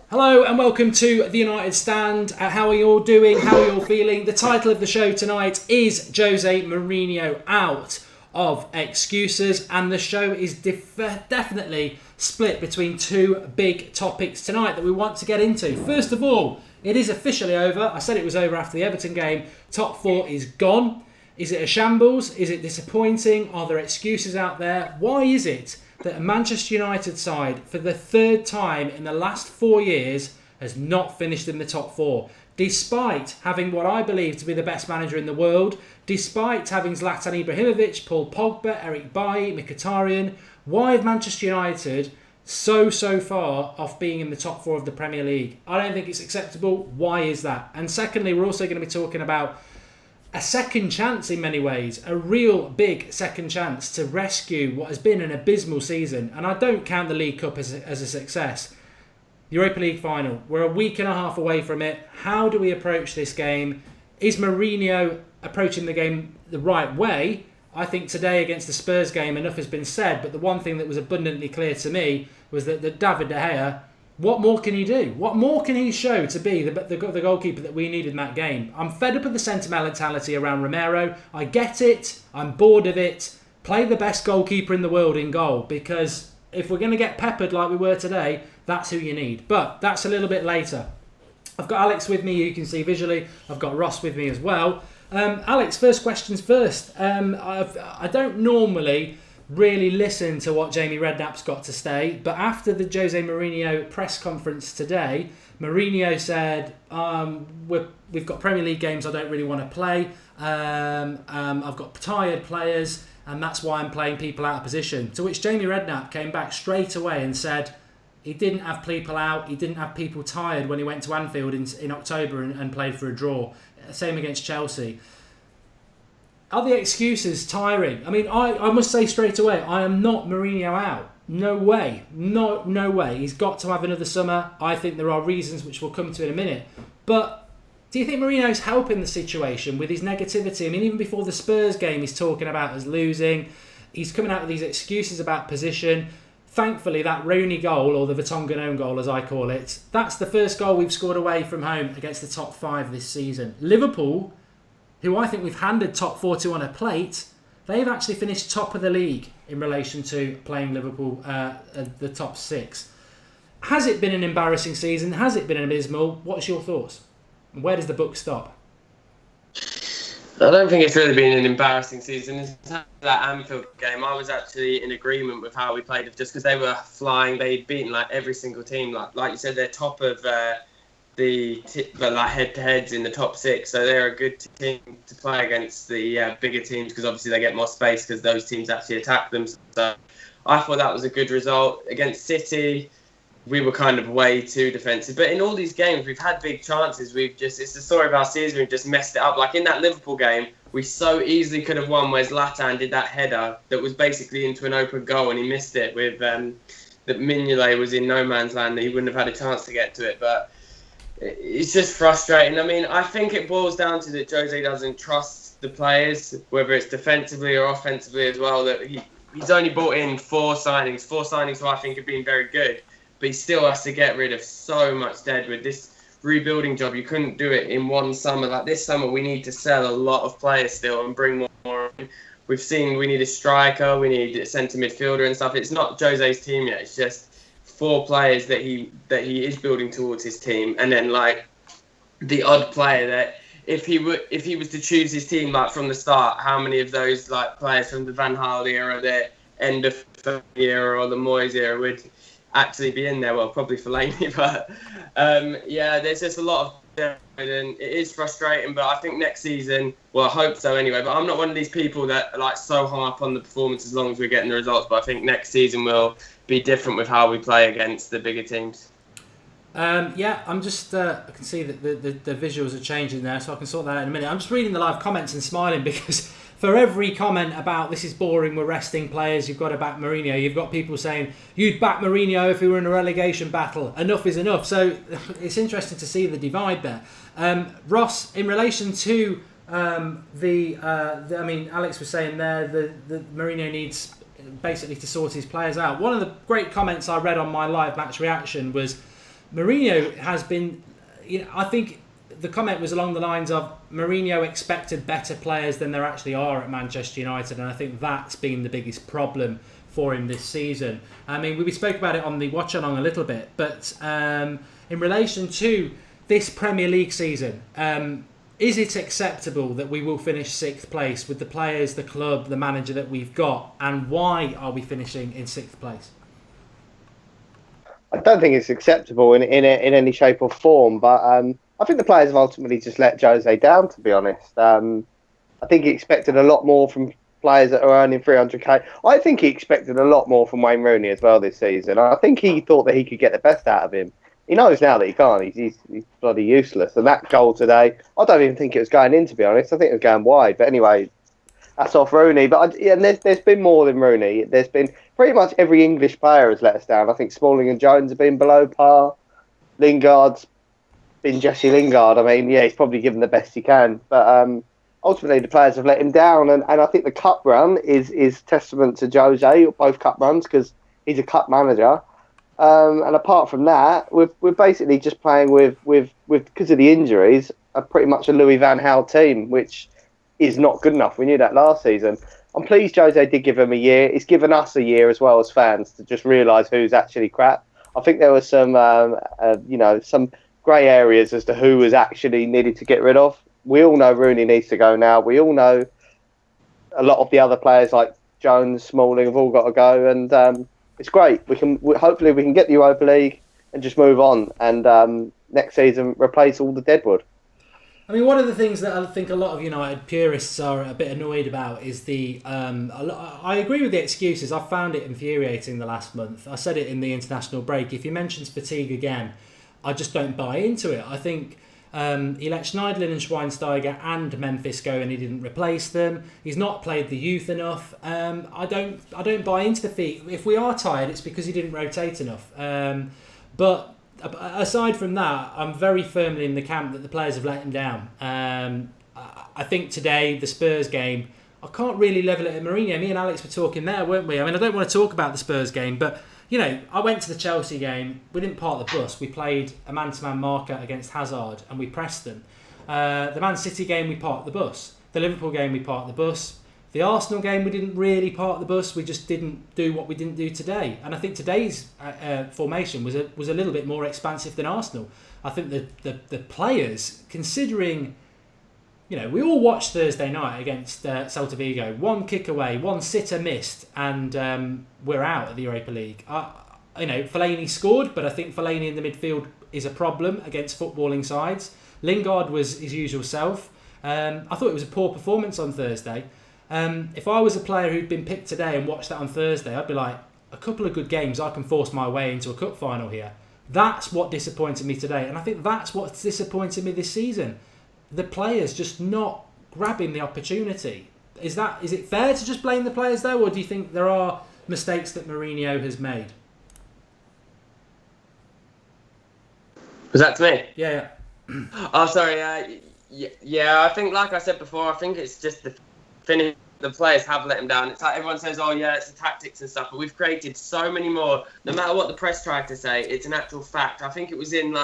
Hello and welcome to the United Stand. How are you all doing? How are you all feeling? The title of the show tonight is Jose Mourinho out of excuses, and the show is definitely split between two big topics tonight that we want to get into. First of all, it is officially over. I said it was over after the Everton game. Top four is gone. Is it a shambles? Is it disappointing? Are there excuses out there? Why is it that a Manchester United side, for the third time in the last 4 years, has not finished in the top four? Despite having what I believe to be the best manager in the world, despite having Zlatan Ibrahimovic, Paul Pogba, Eric Bailly, Mkhitaryan, why have Manchester United so far off being in the top four of the Premier League? I don't think it's acceptable. Why is that? And secondly, we're also going to be talking about a second chance in many ways, a real big second chance to rescue what has been an abysmal season. And I don't count the League Cup as a success. Europa League Final, we're a week and a half away from it. How do we approach this game? Is Mourinho approaching the game the right way? I think today against the Spurs game, enough has been said, but the one thing that was abundantly clear to me was that David De Gea, what more can he do? What more can he show to be the goalkeeper that we needed in that game? I'm fed up with the sentimentality around Romero. I get it. I'm bored of it. Play the best goalkeeper in the world in goal, because if we're going to get peppered like we were today, that's who you need. But that's a little bit later. I've got Alex with me, you can see visually. I've got Ross with me as well. Alex, first questions first. I don't normally really listen to what Jamie Redknapp's got to say, but after the Jose Mourinho press conference today, Mourinho said, we've got Premier League games I don't really want to play. I've got tired players, and that's why I'm playing people out of position. To which Jamie Redknapp came back straight away and said he didn't have people out, he didn't have people tired when he went to Anfield in October and played for a draw. Same against Chelsea. Are the excuses tiring? I mean, I must say straight away, I am not Mourinho out. No way. No way. He's got to have another summer. I think there are reasons which we'll come to in a minute. But do you think Mourinho's helping the situation with his negativity? I mean, even before the Spurs game, he's talking about us losing. He's coming out with these excuses about position. Thankfully, that Rooney goal, or the Vertonghen own goal as I call it, that's the first goal we've scored away from home against the top five this season. Liverpool, who I think we've handed top four to on a plate, they've actually finished top of the league in relation to playing Liverpool, the top six. Has it been an embarrassing season? Has it been an abysmal? What's your thoughts? Where does the book stop? I don't think it's really been an embarrassing season. In terms of that Anfield game, I was actually in agreement with how we played, just because they were flying. They'd beaten like every single team. Like you said, they're top of the head-to-heads in the top six, so they're a good team to play against the bigger teams, because obviously they get more space because those teams actually attack them. So I thought that was a good result. Against City, we were kind of way too defensive. But in all these games, we've had big chances. It's the story of our season. We've just messed it up. Like in that Liverpool game, we so easily could have won, where Zlatan did that header that was basically into an open goal and he missed it with that Mignolet was in no man's land. He wouldn't have had a chance to get to it. But it's just frustrating. I mean, I think it boils down to that Jose doesn't trust the players, whether it's defensively or offensively as well. That he's only brought in four signings who I think have been very good. But he still has to get rid of so much dead with this rebuilding job. You couldn't do it in one summer. Like this summer, we need to sell a lot of players still and bring more in. We've seen we need a striker, we need a centre midfielder and stuff. It's not Jose's team yet. It's just four players that he is building towards his team, and then like the odd player that if he was to choose his team like from the start, how many of those like players from the Van Gaal era, the end of the era, or the Moyes era would actually be in there? Well, probably Fellaini, but there's just a lot of and it is frustrating. But I think next season, well, I hope so anyway. But I'm not one of these people that are like so hung up on the performance as long as we're getting the results. But I think next season will be different with how we play against the bigger teams. I'm just I can see that the visuals are changing there, so I can sort that out in a minute. I'm just reading the live comments and smiling because for every comment about this is boring, we're resting players, you've got to back Mourinho, you've got people saying you'd back Mourinho if we were in a relegation battle. Enough is enough. So it's interesting to see the divide there. Ross, in relation to Alex was saying there the Mourinho needs basically to sort his players out. One of the great comments I read on my live match reaction was Mourinho has been, I think the comment was along the lines of Mourinho expected better players than there actually are at Manchester United, and I think that's been the biggest problem for him this season. I mean, we spoke about it on the watch along a little bit, but in relation to this Premier League season, is it acceptable that we will finish 6th place with the players, the club, the manager that we've got, and why are we finishing in 6th place? I don't think it's acceptable in any shape or form, but I think the players have ultimately just let Jose down, to be honest. I think he expected a lot more from players that are earning 300k. I think he expected a lot more from Wayne Rooney as well this season. I think he thought that he could get the best out of him. He knows now that he can't. He's bloody useless. And that goal today, I don't even think it was going in, to be honest. I think it was going wide. But anyway, that's off Rooney. But there's been more than Rooney. There's been pretty much every English player has let us down. I think Smalling and Jones have been below par. Lingard's been Jesse Lingard. I mean, yeah, he's probably given the best he can. But ultimately, the players have let him down. And I think the cup run is testament to Jose, both cup runs, because he's a cup manager. And apart from that, we're basically just playing with because of the injuries, pretty much a Louis van Gaal team, which is not good enough. We knew that last season. I'm pleased Jose did give him a year. It's given us a year as well as fans to just realise who's actually crap. I think there was some, some grey areas as to who was actually needed to get rid of. We all know Rooney needs to go now. We all know a lot of the other players like Jones, Smalling have all got to go, and it's great. Hopefully we can get the Europa League and just move on, and next season replace all the deadwood. I mean, one of the things that I think a lot of United purists are a bit annoyed about is the... I agree with the excuses. I found it infuriating the last month. I said it in the international break. If he mentions fatigue again, I just don't buy into it. I think he let Schneiderlin and Schweinsteiger and Memphis go and he didn't replace them. He's not played the youth enough. I don't buy into the feat. If we are tired, it's because he didn't rotate enough. But aside from that, I'm very firmly in the camp that the players have let him down. I think today, the Spurs game, I can't really level it at Mourinho. Me and Alex were talking there, weren't we? I mean, I don't want to talk about the Spurs game, but, I went to the Chelsea game. We didn't park the bus. We played a man-to-man marker against Hazard, and we pressed them. The Man City game, we parked the bus. The Liverpool game, we parked the bus. The Arsenal game, we didn't really park the bus. We just didn't do what we didn't do today. And I think today's formation was a little bit more expansive than Arsenal. I think the players, considering, we all watched Thursday night against Celta Vigo. One kick away, one sitter missed, and we're out at the Europa League. Fellaini scored, but I think Fellaini in the midfield is a problem against footballing sides. Lingard was his usual self. I thought it was a poor performance on Thursday. If I was a player who'd been picked today and watched that on Thursday, I'd be like, a couple of good games, I can force my way into a cup final here. That's what disappointed me today, and I think that's what's disappointed me this season. The players just not grabbing the opportunity. Is it fair to just blame the players though, or do you think there are mistakes that Mourinho has made? Was that to me? Yeah. Oh, sorry. Yeah, I think, like I said before, I think it's just the finish. The players have let him down. It's like everyone says, oh yeah, it's the tactics and stuff, but we've created so many more. No matter what the press tried to say, it's an actual fact. I think it was in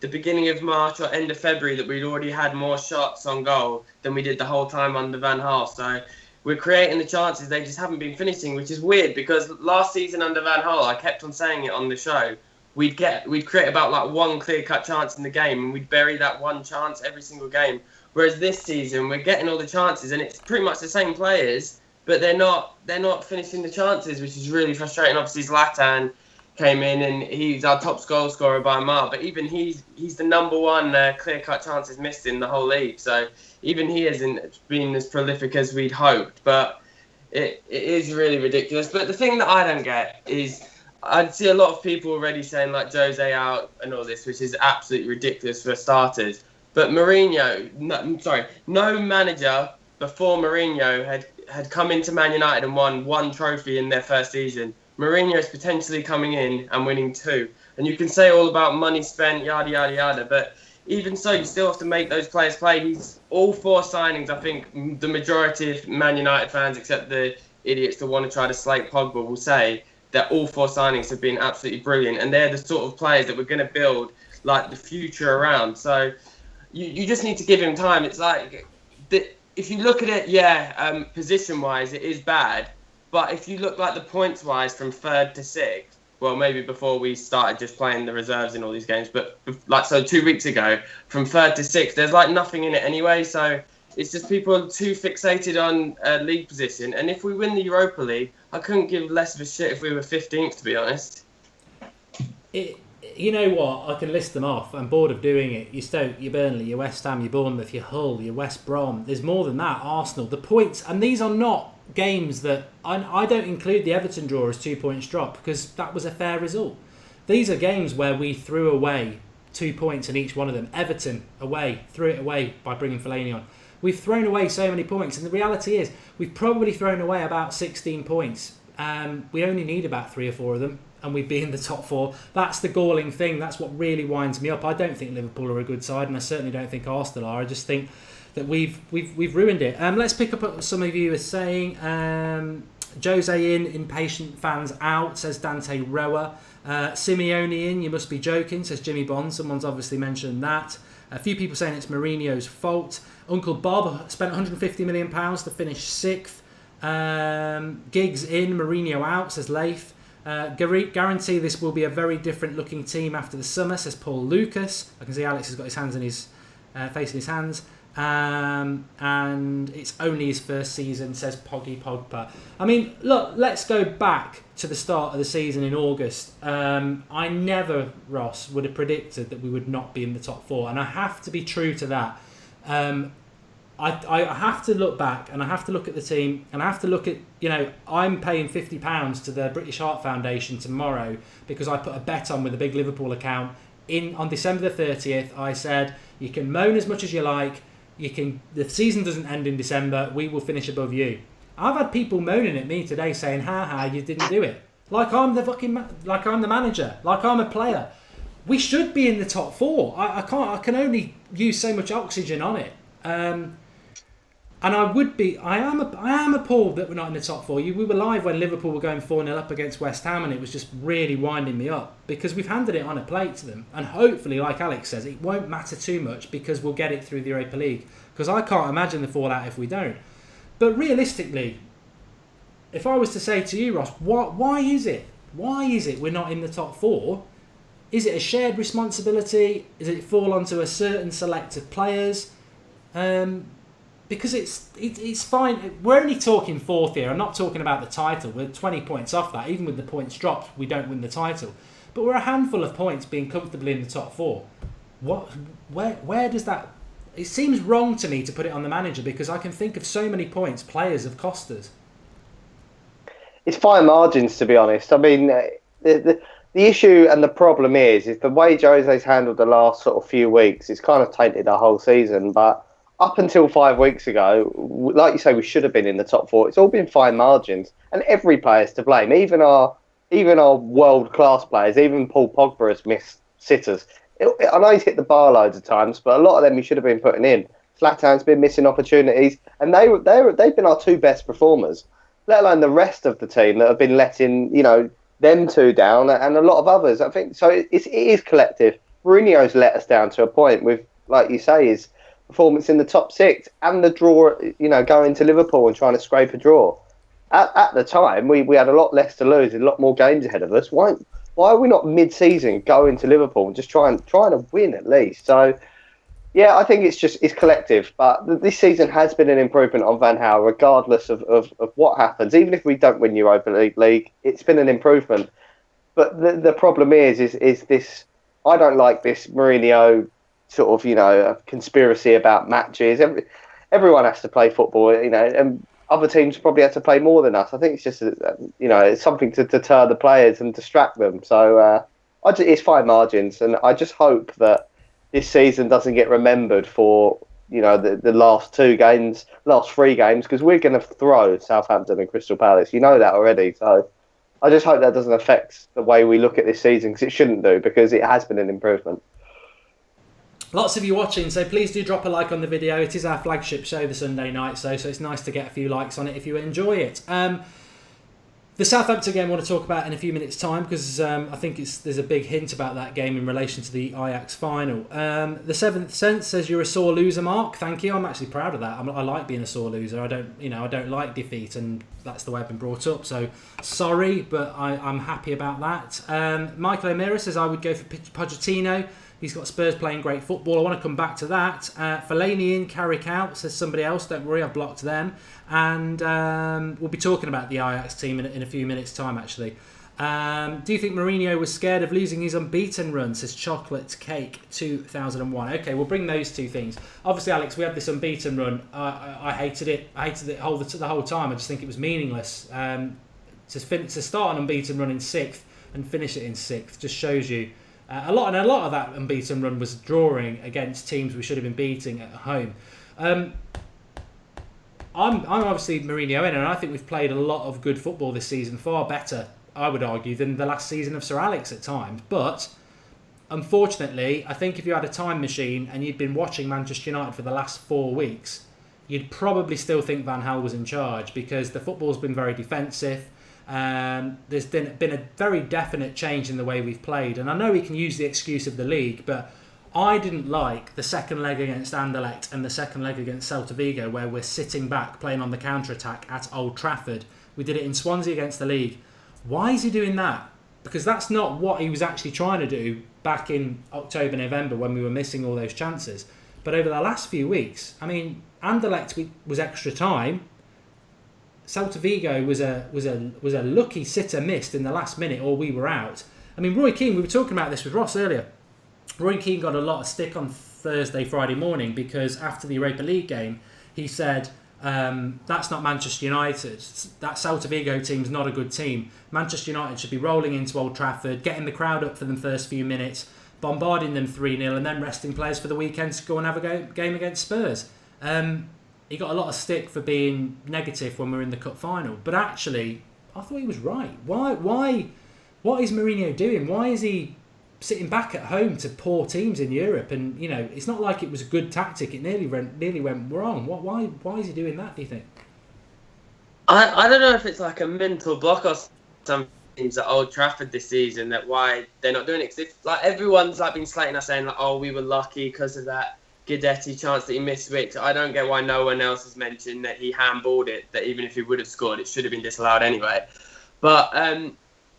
the beginning of March or end of February that we'd already had more shots on goal than we did the whole time under Van Gaal. So we're creating the chances, they just haven't been finishing, which is weird because last season under Van Gaal, I kept on saying it on the show, we'd create about one clear-cut chance in the game and we'd bury that one chance every single game. Whereas this season, we're getting all the chances and it's pretty much the same players, but they're not finishing the chances, which is really frustrating. Obviously, Zlatan came in and he's our top goal scorer by a mile, but even he's the number one clear-cut chances missed in the whole league. So even he hasn't been as prolific as we'd hoped, but it is really ridiculous. But the thing that I don't get is I'd see a lot of people already saying Jose out and all this, which is absolutely ridiculous for starters. But Mourinho, no manager before Mourinho had come into Man United and won one trophy in their first season. Mourinho is potentially coming in and winning 2. And you can say all about money spent, yada, yada, yada, but even so, you still have to make those players play. He's all 4 signings, I think the majority of Man United fans, except the idiots that want to try to slate Pogba, will say, that all 4 signings have been absolutely brilliant, and they're the sort of players that we're going to build like the future around. So you just need to give him time. It's like if you look at it, position-wise, it is bad. But if you look like the points-wise from 3rd to 6th, well, maybe before we started just playing the reserves in all these games, but 2 weeks ago, from 3rd to 6th, there's like nothing in it anyway. So it's just people are too fixated on league position. And if we win the Europa League, I couldn't give less of a shit if we were 15th, to be honest. You know what? I can list them off. I'm bored of doing it. Your Stoke, your Burnley, your West Ham, your Bournemouth, your Hull, your West Brom. There's more than that. Arsenal. The points, and these are not games that I don't include the Everton draw as 2 points drop because that was a fair result. These are games where we threw away 2 points in each one of them. Everton away, threw it away by bringing Fellaini on. We've thrown away so many points, and the reality is we've probably thrown away about 16 points. We only need about 3 or 4 of them, and we'd be in the top 4. That's the galling thing. That's what really winds me up. I don't think Liverpool are a good side, and I certainly don't think Arsenal are. I just think that we've ruined it. Let's pick up what some of you are saying. Jose in, impatient fans out, says Dante Roa. Simeone in, you must be joking, says Jimmy Bond. Someone's obviously mentioned that. A few people saying it's Mourinho's fault. Uncle Bob spent £150 million to finish 6th. Giggs in, Mourinho out, says Leif. Guarantee this will be a very different looking team after the summer, says Paul Lucas. I can see Alex has got his hands in his face in his hands. And it's only his first season, says Poggy Pogba. I mean, look, let's go back to the start of the season in August. I never, Ross, would have predicted that we would not be in the top 4, and I have to be true to that. I have to look back, and I have to look at the team, and I have to look at, I'm paying £50 to the British Heart Foundation tomorrow because I put a bet on with a big Liverpool account. On December the 30th, I said, you can moan as much as you like, the season doesn't end in December, we will finish above you. I've had people moaning at me today saying, you didn't do it. Like I'm the manager, like I'm a player. We should be in the top 4. I can only use so much oxygen on it. And I am appalled that we're not in the top 4. We were live when Liverpool were going 4-0 up against West Ham, and it was just really winding me up because we've handed it on a plate to them. And hopefully, like Alex says, it won't matter too much because we'll get it through the Europa League. Because I can't imagine the fallout if we don't. But realistically, if I was to say to you, Ross, why is it we're not in the top 4? Is it a shared responsibility? Does it fall onto a certain select of players? Because it's fine. We're only talking 4th here. I'm not talking about the title. We're 20 points off that. Even with the points dropped, we don't win the title. But we're a handful of points being comfortably in the top 4. Where does that... It seems wrong to me to put it on the manager because I can think of so many points players have cost us. It's fine margins, to be honest. I mean, the issue and the problem is the way Jose's handled the last sort of few weeks. It's kind of tainted the whole season, but up until 5 weeks ago, like you say, we should have been in the top 4. It's all been fine margins, and every player's to blame. Even our world-class players, even Paul Pogba has missed sitters. I know he's hit the bar loads of times, but a lot of them he should have been putting in. Zlatan's been missing opportunities, and they've been our 2 best performers, let alone the rest of the team that have been letting them 2 down, and a lot of others. I think so. It is collective. Mourinho's let us down to a point with, like you say, his performance in the top 6 and the draw, going to Liverpool and trying to scrape a draw. At the time, we had a lot less to lose, a lot more games ahead of us. Why are we not mid-season going to Liverpool and just trying to win at least? So, yeah, I think it's collective. But this season has been an improvement on Van Gaal, regardless of what happens. Even if we don't win Europa League, it's been an improvement. But the problem is this. I don't like this Mourinho sort of, a conspiracy about matches. Everyone has to play football, and other teams probably have to play more than us. I think it's just, it's something to deter the players and distract them. So it's fine margins, and I just hope that this season doesn't get remembered for, the last 3 games, because we're going to throw Southampton and Crystal Palace. You know that already. So I just hope that doesn't affect the way we look at this season, because it shouldn't do, because it has been an improvement. Lots of you watching, so please do drop a like on the video. It is our flagship show, the Sunday night, so it's nice to get a few likes on it if you enjoy it. The Southampton game I want to talk about in a few minutes' time because I think there's a big hint about that game in relation to the Ajax final. The Seventh Sense says you're a sore loser, Mark. Thank you. I'm actually proud of that. I like being a sore loser. I don't like defeat, and that's the way I've been brought up. So sorry, but I'm happy about that. Michael O'Meara says I would go for Pochettino. He's got Spurs playing great football. I want to come back to that. Fellaini in, Carrick out, says somebody else. Don't worry, I've blocked them. And we'll be talking about the Ajax team in a few minutes' time, actually. Do you think Mourinho was scared of losing his unbeaten run, says Chocolate Cake 2001. Okay, we'll bring those two things. Obviously, Alex, we had this unbeaten run. I hated it. I hated it the whole time. I just think it was meaningless. To start an unbeaten run in 6th and finish it in 6th just shows you... A lot of that unbeaten run was drawing against teams we should have been beating at home. I'm obviously Mourinho in, and I think we've played a lot of good football this season, far better, I would argue, than the last season of Sir Alex at times. But unfortunately, I think if you had a time machine and you'd been watching Manchester United for the last 4 weeks, you'd probably still think Van Gaal was in charge because the football's been very defensive. There's been a very definite change in the way we've played, and I know we can use the excuse of the league, but I didn't like the second leg against Anderlecht and the second leg against Celta Vigo where we're sitting back playing on the counter-attack at Old Trafford. We did it in Swansea against the league. Why is he doing that? Because that's not what he was actually trying to do back in October, November when we were missing all those chances. But over the last few weeks, I mean, Anderlecht was extra time. Celta Vigo was a lucky sitter missed in the last minute, or we were out. I mean, Roy Keane, we were talking about this with Ross earlier. Roy Keane got a lot of stick on Thursday, Friday morning because after the Europa League game, he said, that's not Manchester United. That Celta Vigo team's not a good team. Manchester United should be rolling into Old Trafford, getting the crowd up for them first few minutes, bombarding them 3-0 and then resting players for the weekend to go and have a game against Spurs. He got a lot of stick for being negative when we were in the cup final, but actually, I thought he was right. What is Mourinho doing? Why is he sitting back at home to poor teams in Europe? And it's not like it was a good tactic. It nearly went wrong. Why is he doing that? Do you think? I don't know if it's like a mental block or some teams at Old Trafford this season that why they're not doing it. 'Cause like everyone's like been slating us saying like, oh, we were lucky because of that Guidetti chance that he missed, which I don't get why no one else has mentioned that he handballed it, that even if he would have scored, it should have been disallowed anyway. But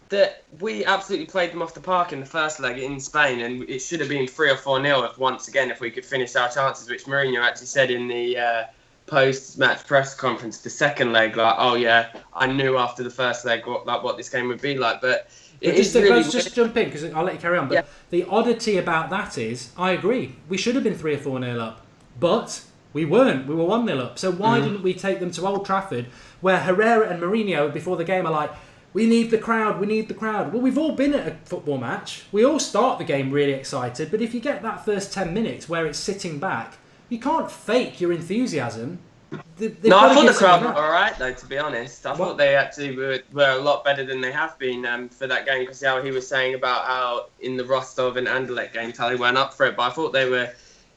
that we absolutely played them off the park in the first leg in Spain, and it should have been 3 or 4-0 if we could finish our chances, which Mourinho actually said in the post-match press conference, the second leg, like, oh yeah, I knew after the first leg what this game would be like, but... Just jump in because I'll let you carry on. But yeah. The oddity about that is, I agree, we should have been 3 or 4-0 up, but we weren't. We were 1-0 up. So why didn't we take them to Old Trafford, where Herrera and Mourinho before the game are like, we need the crowd. Well, we've all been at a football match. We all start the game really excited, but if you get that first 10 minutes where it's sitting back, you can't fake your enthusiasm. I thought the crowd were alright though, to be honest. I thought they actually were a lot better than they have been for that game, because how he was saying about how in the Rostov and Anderlecht games how they went up for it, but I thought they were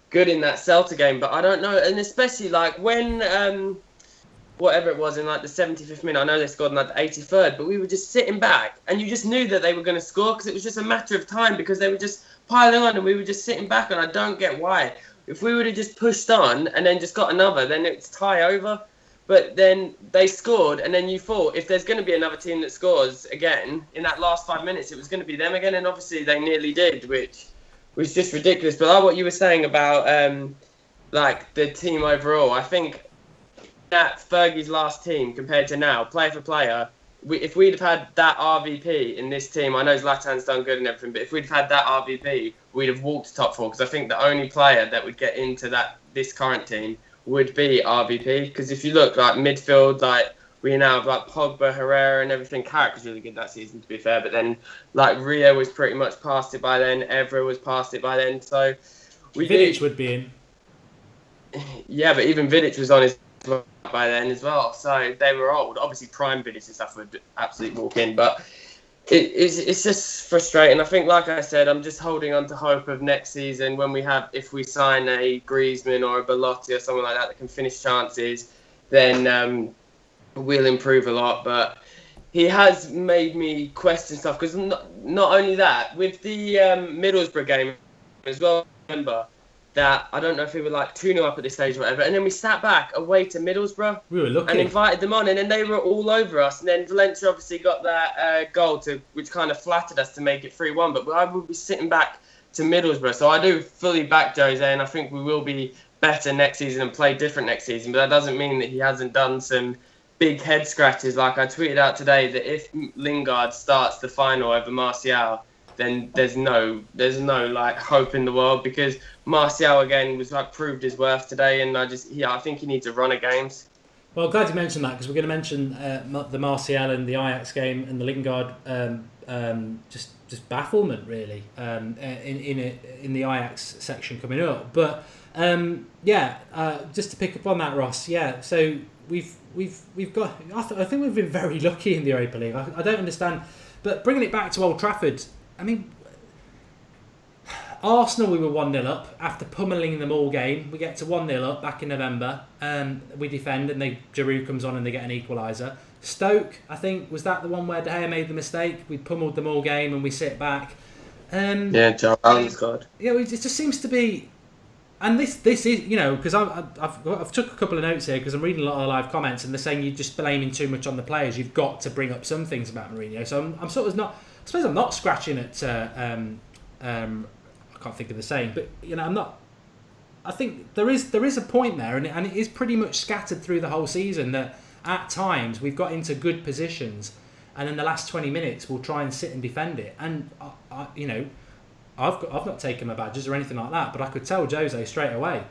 good in that Celta game. But I don't know, and especially like when whatever it was in like the 75th minute, I know they scored in like the 83rd, but we were just sitting back and you just knew that they were going to score because it was just a matter of time, because they were just piling on and we were just sitting back, and I don't get why. If we would have just pushed on and then just got another, then it's tie over. But then they scored, and then you thought if there's going to be another team that scores again in that last 5 minutes, it was going to be them again. And obviously they nearly did, which was just ridiculous. But like what you were saying about like the team overall, I think that Fergie's last team compared to now, player for player, if we'd have had that RVP in this team, I know Zlatan's done good and everything, but if we'd have had that RVP, we'd have walked top 4, because I think the only player that would get into this current team would be RVP. Because if you look like midfield, like we now have like Pogba, Herrera and everything. Carrick was really good that season, to be fair, but then like Rio was pretty much past it by then, Evra was past it by then, so Vidic would be in. Yeah, but even Vidic was on his by then as well, so they were old. Obviously prime Vidic and stuff would absolutely walk in, but it's just frustrating. I think, like I said, I'm just holding on to hope of next season when if we sign a Griezmann or a Belotti or someone like that can finish chances, then we'll improve a lot. But he has made me question stuff, because not only that, with the Middlesbrough game as well, remember that, I don't know if we were like 2-0 up at this stage or whatever, and then we sat back away to Middlesbrough We were lucky. and invited them on, and then they were all over us, and then Valencia obviously got that goal which kind of flattered us to make it 3-1, but I would be sitting back to Middlesbrough, so I do fully back Jose, and I think we will be better next season and play different next season, but that doesn't mean that he hasn't done some big head scratches. Like I tweeted out today that if Lingard starts the final over Martial, then there's no like hope in the world, because Martial again was like proved his worth today, and I think he needs a run of games. Well, glad you mentioned that, because we're going to mention the Martial and the Ajax game and the Lingard just bafflement really in the Ajax section coming up. But just to pick up on that, Ross. Yeah, so we've got. I think we've been very lucky in the Europa League. I don't understand, but bringing it back to Old Trafford, I mean, Arsenal, we were 1-0 up after pummelling them all game. We get to 1-0 up back in November. We defend, and Giroud comes on and they get an equaliser. Stoke, I think, was that the one where De Gea made the mistake? We pummeled them all game and we sit back. Joe Allen scored. Yeah, it just seems to be. And this is, because I've took a couple of notes here, because I'm reading a lot of the live comments, and they're saying you're just blaming too much on the players. You've got to bring up some things about Mourinho. So I'm sort of not. I suppose I'm not scratching at. I can't think of the saying, but I'm not. I think there is a point there, and it is pretty much scattered through the whole season that at times we've got into good positions, and in the last 20 minutes we'll try and sit and defend it. And I've not taken my badges or anything like that, but I could tell Jose straight away.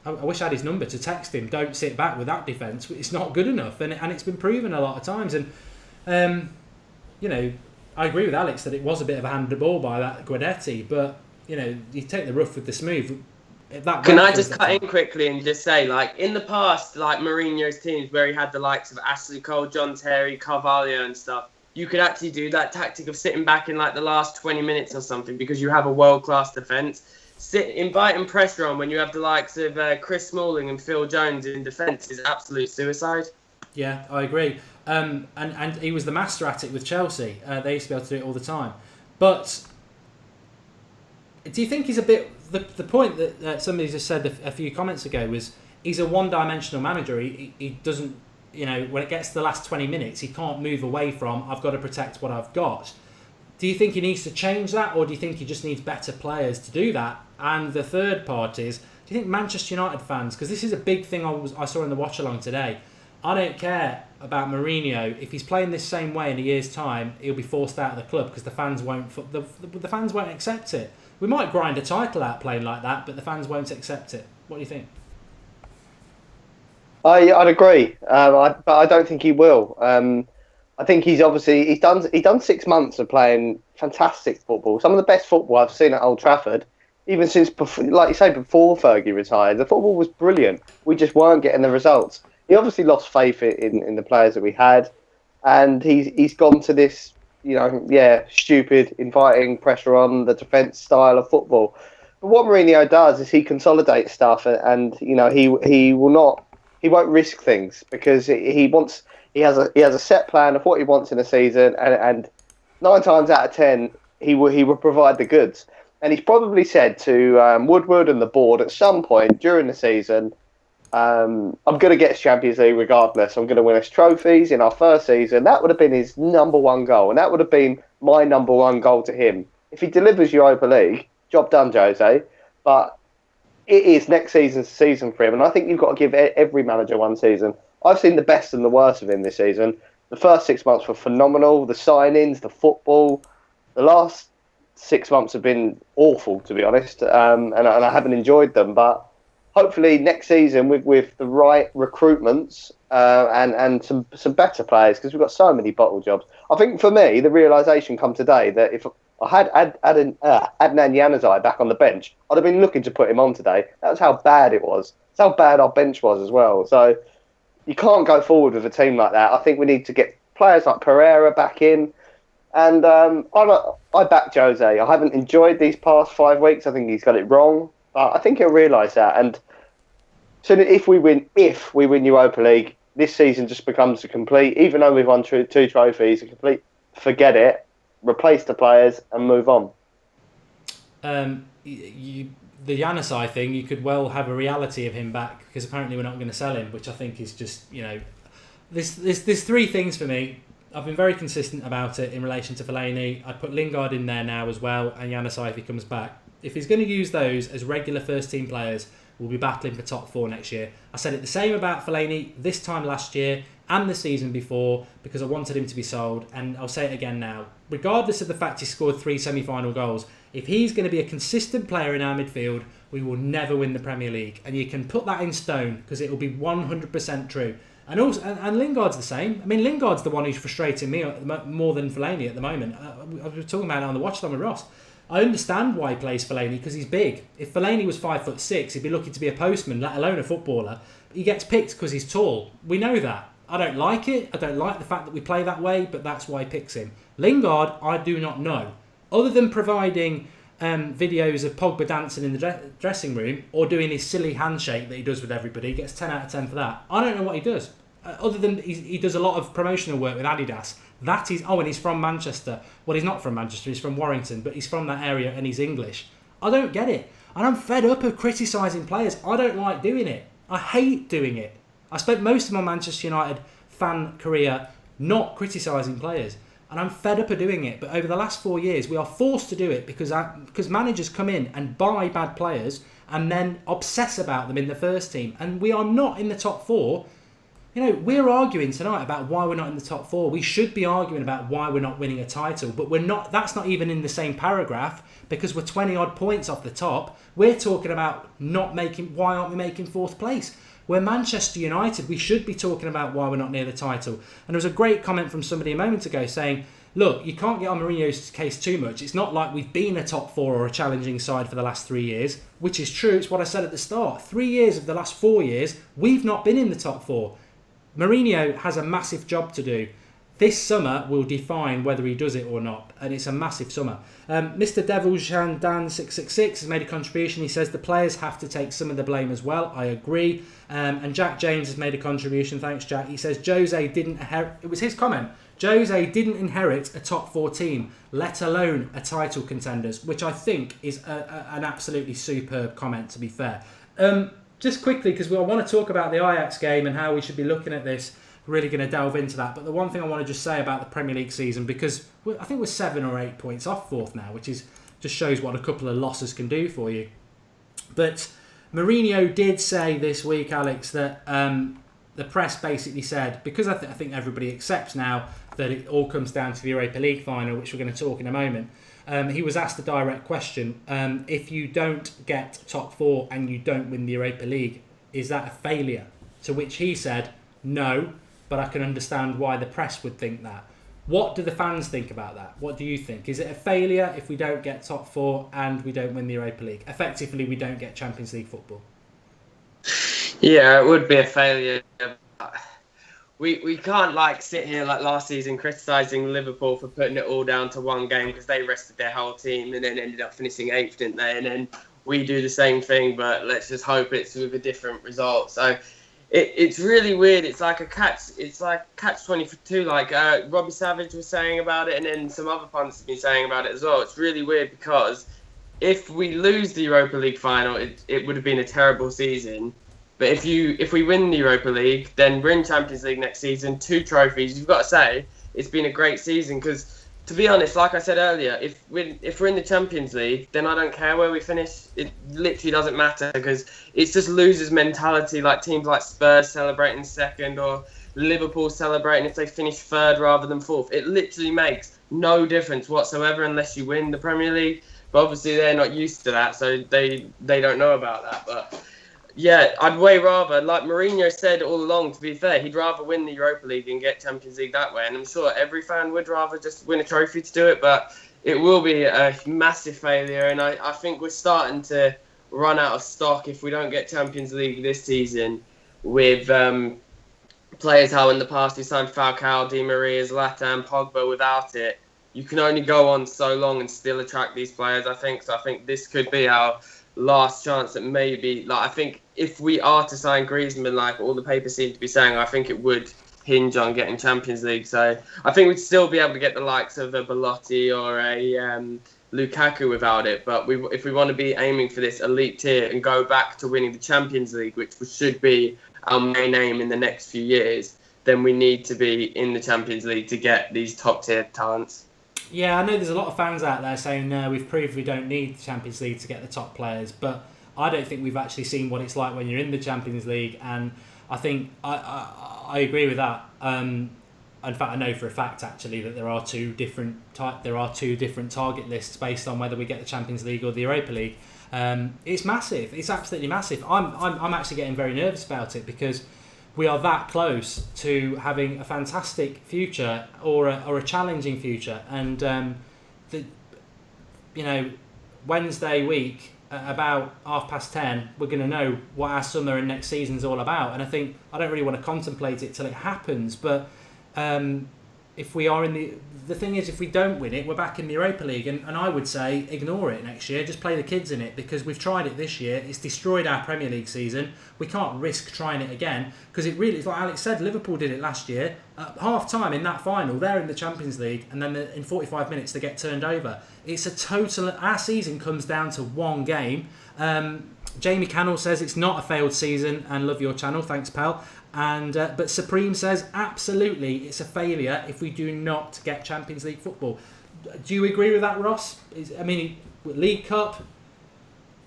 I wish I had his number to text him. Don't sit back with that defence. It's not good enough, and it's been proven a lot of times. And I agree with Alex that it was a bit of a handball by that Guidetti, but you take the rough with the smooth. Can I just cut in quickly and just say, like, in the past, like Mourinho's teams where he had the likes of Ashley Cole, John Terry, Carvalho and stuff, you could actually do that tactic of sitting back in like the last 20 minutes or something, because you have a world-class defence. Inviting pressure on when you have the likes of Chris Smalling and Phil Jones in defence is absolute suicide. Yeah, I agree. And he was the master at it with Chelsea. They used to be able to do it all the time. But do you think he's a bit... The point that somebody just said a few comments ago was he's a one-dimensional manager. He doesn't... when it gets to the last 20 minutes, he can't move away from, I've got to protect what I've got. Do you think he needs to change that, or do you think he just needs better players to do that? And the third part is, do you think Manchester United fans, because this is a big thing I saw in the watch-along today, I don't care about Mourinho. If he's playing this same way in a year's time, he'll be forced out of the club because the fans won't accept it. We might grind a title out playing like that, but the fans won't accept it. What do you think? I'd agree, but I don't think he will. I think he's done 6 months of playing fantastic football, some of the best football I've seen at Old Trafford, even since before, like you say, before Fergie retired. The football was brilliant. We just weren't getting the results. He obviously lost faith in the players that we had, and he's gone to this, stupid, inviting pressure on the defence style of football. But what Mourinho does is he consolidates stuff, and he won't risk things, because he has a set plan of what he wants in a season, and 9 times out of 10 he will provide the goods. And he's probably said to Woodward and the board at some point during the season, I'm going to get us Champions League regardless. I'm going to win us trophies in our first season. That would have been his number one goal, and that would have been my number one goal to him. If he delivers Europa League, job done, Jose. But it is next season's season for him, and I think you've got to give every manager one season. I've seen the best and the worst of him this season. The first 6 months were phenomenal. The signings, the football. The last 6 months have been awful, to be honest, and I haven't enjoyed them. But hopefully next season, with the right recruitments and some better players, because we've got so many bottle jobs. I think for me, the realisation come today that if I had Adnan Januzaj back on the bench, I'd have been looking to put him on today. That's how bad it was. That's how bad our bench was as well. So you can't go forward with a team like that. I think we need to get players like Pereira back in. And I back Jose. I haven't enjoyed these past 5 weeks. I think he's got it wrong. But I think he'll realise that. And so if we win Europa League, this season just becomes a complete, even though we've won two trophies, a complete forget it, replace the players and move on. The Janusaj thing, you could well have a reality of him back, because apparently we're not going to sell him, which I think is just, there's three things for me. I've been very consistent about it in relation to Fellaini. I put Lingard in there now as well, and Janusaj if he comes back. If he's going to use those as regular first team players, we'll be battling for top four next year. I said it the same about Fellaini this time last year and the season before, because I wanted him to be sold, and I'll say it again now. Regardless of the fact he scored 3 semi-final goals, if he's going to be a consistent player in our midfield, we will never win the Premier League. And you can put that in stone, because it will be 100% true. And also, and Lingard's the same. I mean, Lingard's the one who's frustrating me more than Fellaini at the moment. I was talking about it on the watch time with Ross. I understand why he plays Fellaini, because he's big. If Fellaini was 5'6", he'd be lucky to be a postman, let alone a footballer. He gets picked because he's tall. We know that. I don't like it. I don't like the fact that we play that way, but that's why he picks him. Lingard, I do not know. Other than providing videos of Pogba dancing in the dressing room or doing his silly handshake that he does with everybody, he gets 10 out of 10 for that. I don't know what he does. Other than he does a lot of promotional work with Adidas. And he's from Manchester. Well, he's not from Manchester, he's from Warrington, but he's from that area and he's English. I don't get it. And I'm fed up of criticising players. I don't like doing it. I hate doing it. I spent most of my Manchester United fan career not criticising players. And I'm fed up of doing it. But over the last 4 years, we are forced to do it because managers come in and buy bad players and then obsess about them in the first team. And we are not in the top four. We're arguing tonight about why we're not in the top four. We should be arguing about why we're not winning a title. But we're not. That's not even in the same paragraph, because we're 20 odd points off the top. We're talking about why aren't we making fourth place? We're Manchester United. We should be talking about why we're not near the title. And there was a great comment from somebody a moment ago saying, look, you can't get on Mourinho's case too much. It's not like we've been a top four or a challenging side for the last 3 years, which is true. It's what I said at the start. 3 years of the last 4 years, we've not been in the top four. Mourinho has a massive job to do. This summer will define whether he does it or not, and it's a massive summer. Mr. Devilshan Dan 666 has made a contribution. He says the players have to take some of the blame as well. I agree. And Jack James has made a contribution. Thanks, Jack. He says Jose didn't inherit. It was his comment. Jose didn't inherit a top four team, let alone a title contenders, which I think is an absolutely superb comment, to be fair. Just quickly, because I want to talk about the Ajax game and how we should be looking at this. We're really going to delve into that. But the one thing I want to just say about the Premier League season, because I think we're 7 or 8 points off fourth now, which is just shows what a couple of losses can do for you. But Mourinho did say this week, Alex, that the press basically said, because I think everybody accepts now that it all comes down to the Europa League final, which we're going to talk in a moment. He was asked a direct question. If you don't get top four and you don't win the Europa League, is that a failure? To which he said, no, but I can understand why the press would think that. What do the fans think about that? What do you think? Is it a failure if we don't get top four and we don't win the Europa League? Effectively, we don't get Champions League football. Yeah, it would be a failure. We can't sit here like last season criticising Liverpool for putting it all down to one game because they rested their whole team and then ended up finishing 8th, didn't they? And then we do the same thing, but let's just hope it's with a different result. So it's really weird. It's like catch-22. Like Robbie Savage was saying about it, and then some other pundits have been saying about it as well. It's really weird because if we lose the Europa League final, it would have been a terrible season. But if we win the Europa League, then we're in Champions League next season, 2 trophies. You've got to say it's been a great season because, to be honest, like I said earlier, if we're in the Champions League, then I don't care where we finish. It literally doesn't matter because it's just losers' mentality, like teams like Spurs celebrating second or Liverpool celebrating if they finish 3rd rather than 4th. It literally makes no difference whatsoever unless you win the Premier League. But obviously they're not used to that, so they don't know about that. But yeah, I'd way rather, like Mourinho said all along, to be fair, he'd rather win the Europa League and get Champions League that way. And I'm sure every fan would rather just win a trophy to do it, but it will be a massive failure. And I think we're starting to run out of stock if we don't get Champions League this season with players how in the past we signed Falcao, Di Maria, Zlatan, Pogba without it. you can only go on so long and still attract these players, I think. So I think this could be our last chance at maybe, like, I think if we are to sign Griezmann, like all the papers seem to be saying, I think it would hinge on getting Champions League. So I think we'd still be able to get the likes of a Belotti or a Lukaku without it. But if we want to be aiming for this elite tier and go back to winning the Champions League, which should be our main aim in the next few years, then we need to be in the Champions League to get these top tier talents. Yeah, I know there's a lot of fans out there saying, no, we've proved we don't need the Champions League to get the top players, but I don't think we've actually seen what it's like when you're in the Champions League, and I think I agree with that. In fact, I know for a fact actually that there are two different target lists based on whether we get the Champions League or the Europa League. It's massive. It's absolutely massive. I'm actually getting very nervous about it because we are that close to having a fantastic future or a challenging future. And Wednesday week at about 10:30, we're going to know what our summer and next season's all about. And I don't really want to contemplate it till it happens, but if we are in the thing is, if we don't win it, we're back in the Europa League, and I would say ignore it next year. Just play the kids in it, because we've tried it this year. It's destroyed our Premier League season. We can't risk trying it again, because it really is like Alex said. Liverpool did it last year. At half time in that final, they're in the Champions League, and then in 45 minutes they get turned over. It's a total. Our season comes down to one game. Jamie Cannell says it's not a failed season, and love your channel. Thanks, pal. And but Supreme says absolutely it's a failure if we do not get Champions League football. Do you agree with that, Ross? League Cup,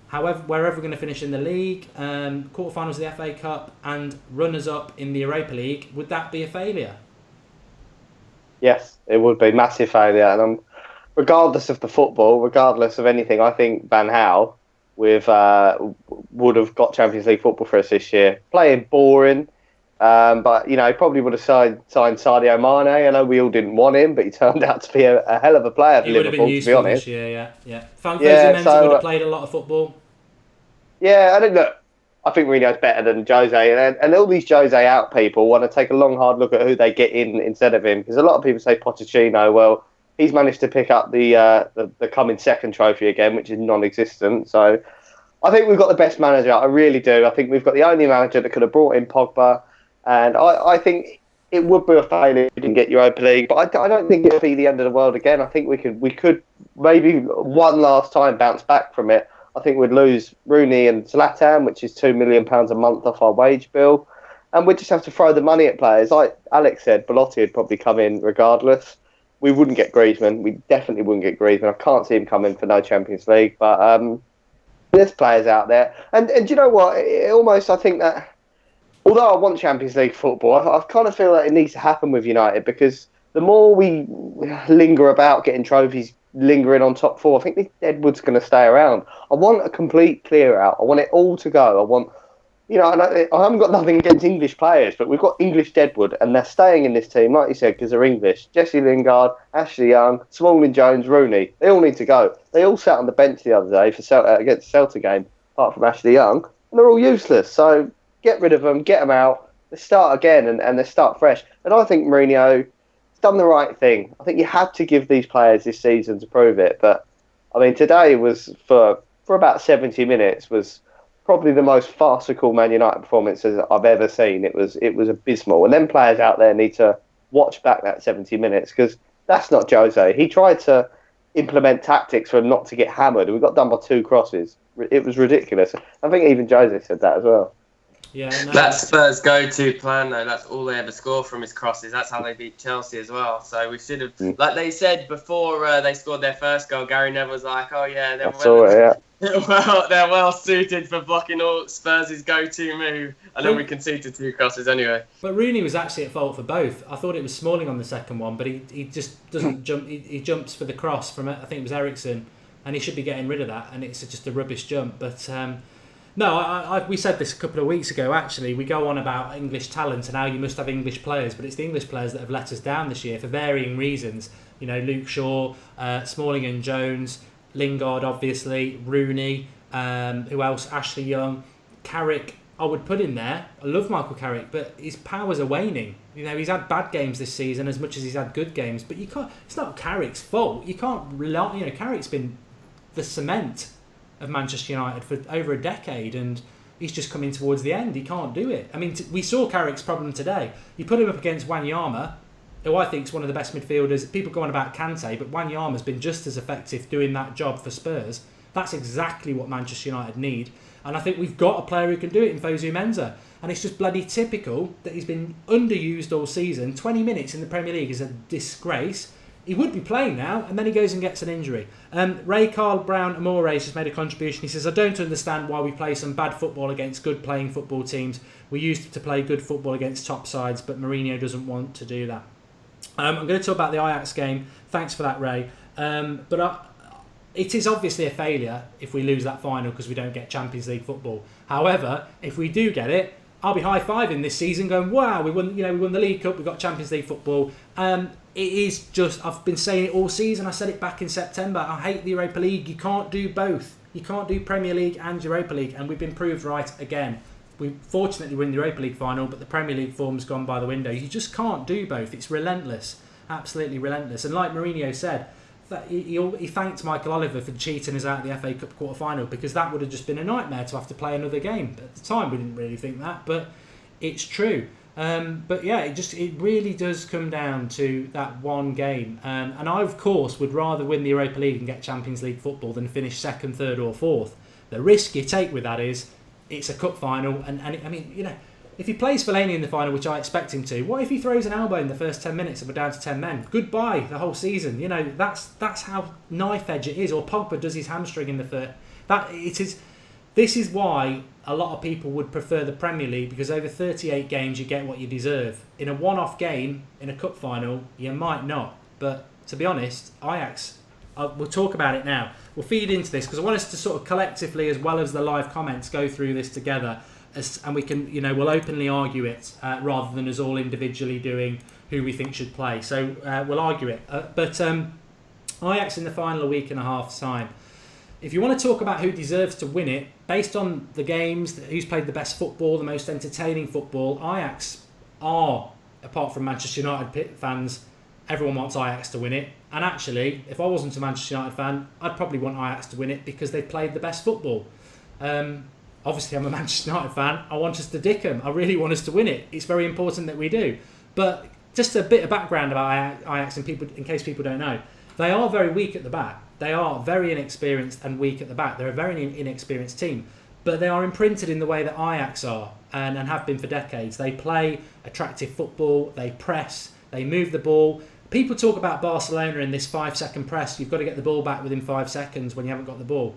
however, wherever we're going to finish in the league, quarterfinals of the FA Cup, and runners-up in the Europa League, would that be a failure? Yes, it would be massive failure. And regardless of the football, regardless of anything, I think Van Gaal would have got Champions League football for us this year. Playing boring. But he probably would have signed Sadio Mane. I know we all didn't want him, but he turned out to be a hell of a player for Liverpool, to be honest. This year, yeah. Fanfosi would have played a lot of football. Yeah, I think Mourinho's better than Jose, and all these Jose out people want to take a long, hard look at who they get in instead of him, because a lot of people say Pochettino. Well, he's managed to pick up the coming second trophy again, which is non-existent. So I think we've got the best manager. I really do. I think we've got the only manager that could have brought in Pogba. And I think it would be a failure if we didn't get Europa League, but I don't think it would be the end of the world again. I think we could maybe one last time bounce back from it. I think we'd lose Rooney and Zlatan, which is £2 million a month off our wage bill, and we'd just have to throw the money at players. Like Alex said, Belotti would probably come in regardless. We wouldn't get Griezmann. We definitely wouldn't get Griezmann. I can't see him coming for no Champions League, but there's players out there. And do you know what? I think that, although I want Champions League football, I kind of feel like it needs to happen with United, because the more we linger about getting trophies, lingering on top four, I think this Deadwood's going to stay around. I want a complete clear out. I want it all to go. I want, and I haven't got nothing against English players, but we've got English Deadwood, and they're staying in this team, like you said, because they're English. Jesse Lingard, Ashley Young, Smalling, Jones, Rooney, they all need to go. They all sat on the bench the other day against the Celtic game, apart from Ashley Young, and they're all useless. So get rid of them, get them out, let's start again, and let's start fresh. And I think Mourinho's done the right thing. I think you had to give these players this season to prove it. But, today was, for about 70 minutes, was probably the most farcical Man United performances I've ever seen. It was abysmal. And then players out there need to watch back that 70 minutes, because that's not Jose. He tried to implement tactics for him not to get hammered, and we got done by 2 crosses. It was ridiculous. I think even Jose said that as well. Yeah, no. That's Spurs' go-to plan, though. That's all they ever score from is crosses. That's how they beat Chelsea as well. So we should have, like they said before they scored their first goal, Gary Neville was like, "Oh yeah, they're well suited for blocking all Spurs' go-to move," and then we conceded 2 crosses anyway. But Rooney was actually at fault for both. I thought it was Smalling on the second one, but he just doesn't jump. He jumps for the cross from, I think it was Ericsson, and he should be getting rid of that. And it's just a rubbish jump, but. No, we said this a couple of weeks ago, actually. We go on about English talent and how you must have English players, but it's the English players that have let us down this year for varying reasons. Luke Shaw, Smalling and Jones, Lingard, obviously, Rooney, who else? Ashley Young, Carrick, I would put in there. I love Michael Carrick, but his powers are waning. He's had bad games this season as much as he's had good games, but you can't. It's not Carrick's fault. You can't rely. Carrick's been the cement of Manchester United for over a decade, and he's just coming towards the end. He can't do it. I mean, we saw Carrick's problem today. You put him up against Wanyama, who I think is one of the best midfielders. People go on about Kante, but Wanyama's been just as effective doing that job for Spurs. That's exactly what Manchester United need. And I think we've got a player who can do it in Fosu Mensah. And it's just bloody typical that he's been underused all season. 20 minutes in the Premier League is a disgrace. He would be playing now, and then he goes and gets an injury. Ray Carl Brown Amores has made a contribution. He says, I don't understand why we play some bad football against good playing football teams. We used to play good football against top sides, but Mourinho doesn't want to do that. I'm going to talk about the Ajax game. Thanks for that, Ray. It is obviously a failure if we lose that final because we don't get Champions League football. However, if we do get it, I'll be high-fiving this season going, wow, we won the League Cup, we got Champions League football. It is just, I've been saying it all season, I said it back in September, I hate the Europa League. You can't do both. You can't do Premier League and Europa League, and we've been proved right again. We fortunately win the Europa League final, but the Premier League form's gone by the window. You just can't do both. It's relentless, absolutely relentless. And like Mourinho said, he thanked Michael Oliver for cheating us out of the FA Cup quarter-final because that would have just been a nightmare to have to play another game. At the time, we didn't really think that, but it's true. But yeah, it really does come down to that one game. And I, of course, would rather win the Europa League and get Champions League football than finish second, third or fourth. The risk you take with that is it's a cup final. And if he plays Fellaini in the final, which I expect him to, what if he throws an elbow in the first 10 minutes and we're down to 10 men? Goodbye, the whole season. That's how knife edge it is. Or Pogba does his hamstring in the third. This is why a lot of people would prefer the Premier League, because over 38 games you get what you deserve. In a one-off game, in a cup final, you might not. But to be honest, Ajax, we'll talk about it now. We'll feed into this because I want us to sort of collectively, as well as the live comments, go through this together. And we can, we'll openly argue it rather than us all individually doing who we think should play. So we'll argue it. But Ajax in the final a week and a half's time. If you want to talk about who deserves to win it, based on the games, who's played the best football, the most entertaining football, Ajax are, apart from Manchester United fans, everyone wants Ajax to win it. And actually, if I wasn't a Manchester United fan, I'd probably want Ajax to win it because they played the best football. Obviously, I'm a Manchester United fan. I want us to dick them. I really want us to win it. It's very important that we do. But just a bit of background about Ajax, in case people don't know. They are very weak at the back. They are very inexperienced and weak at the back. They're a very inexperienced team. But they are imprinted in the way that Ajax are and have been for decades. They play attractive football. They press. They move the ball. People talk about Barcelona in this 5-second press. You've got to get the ball back within 5 seconds when you haven't got the ball.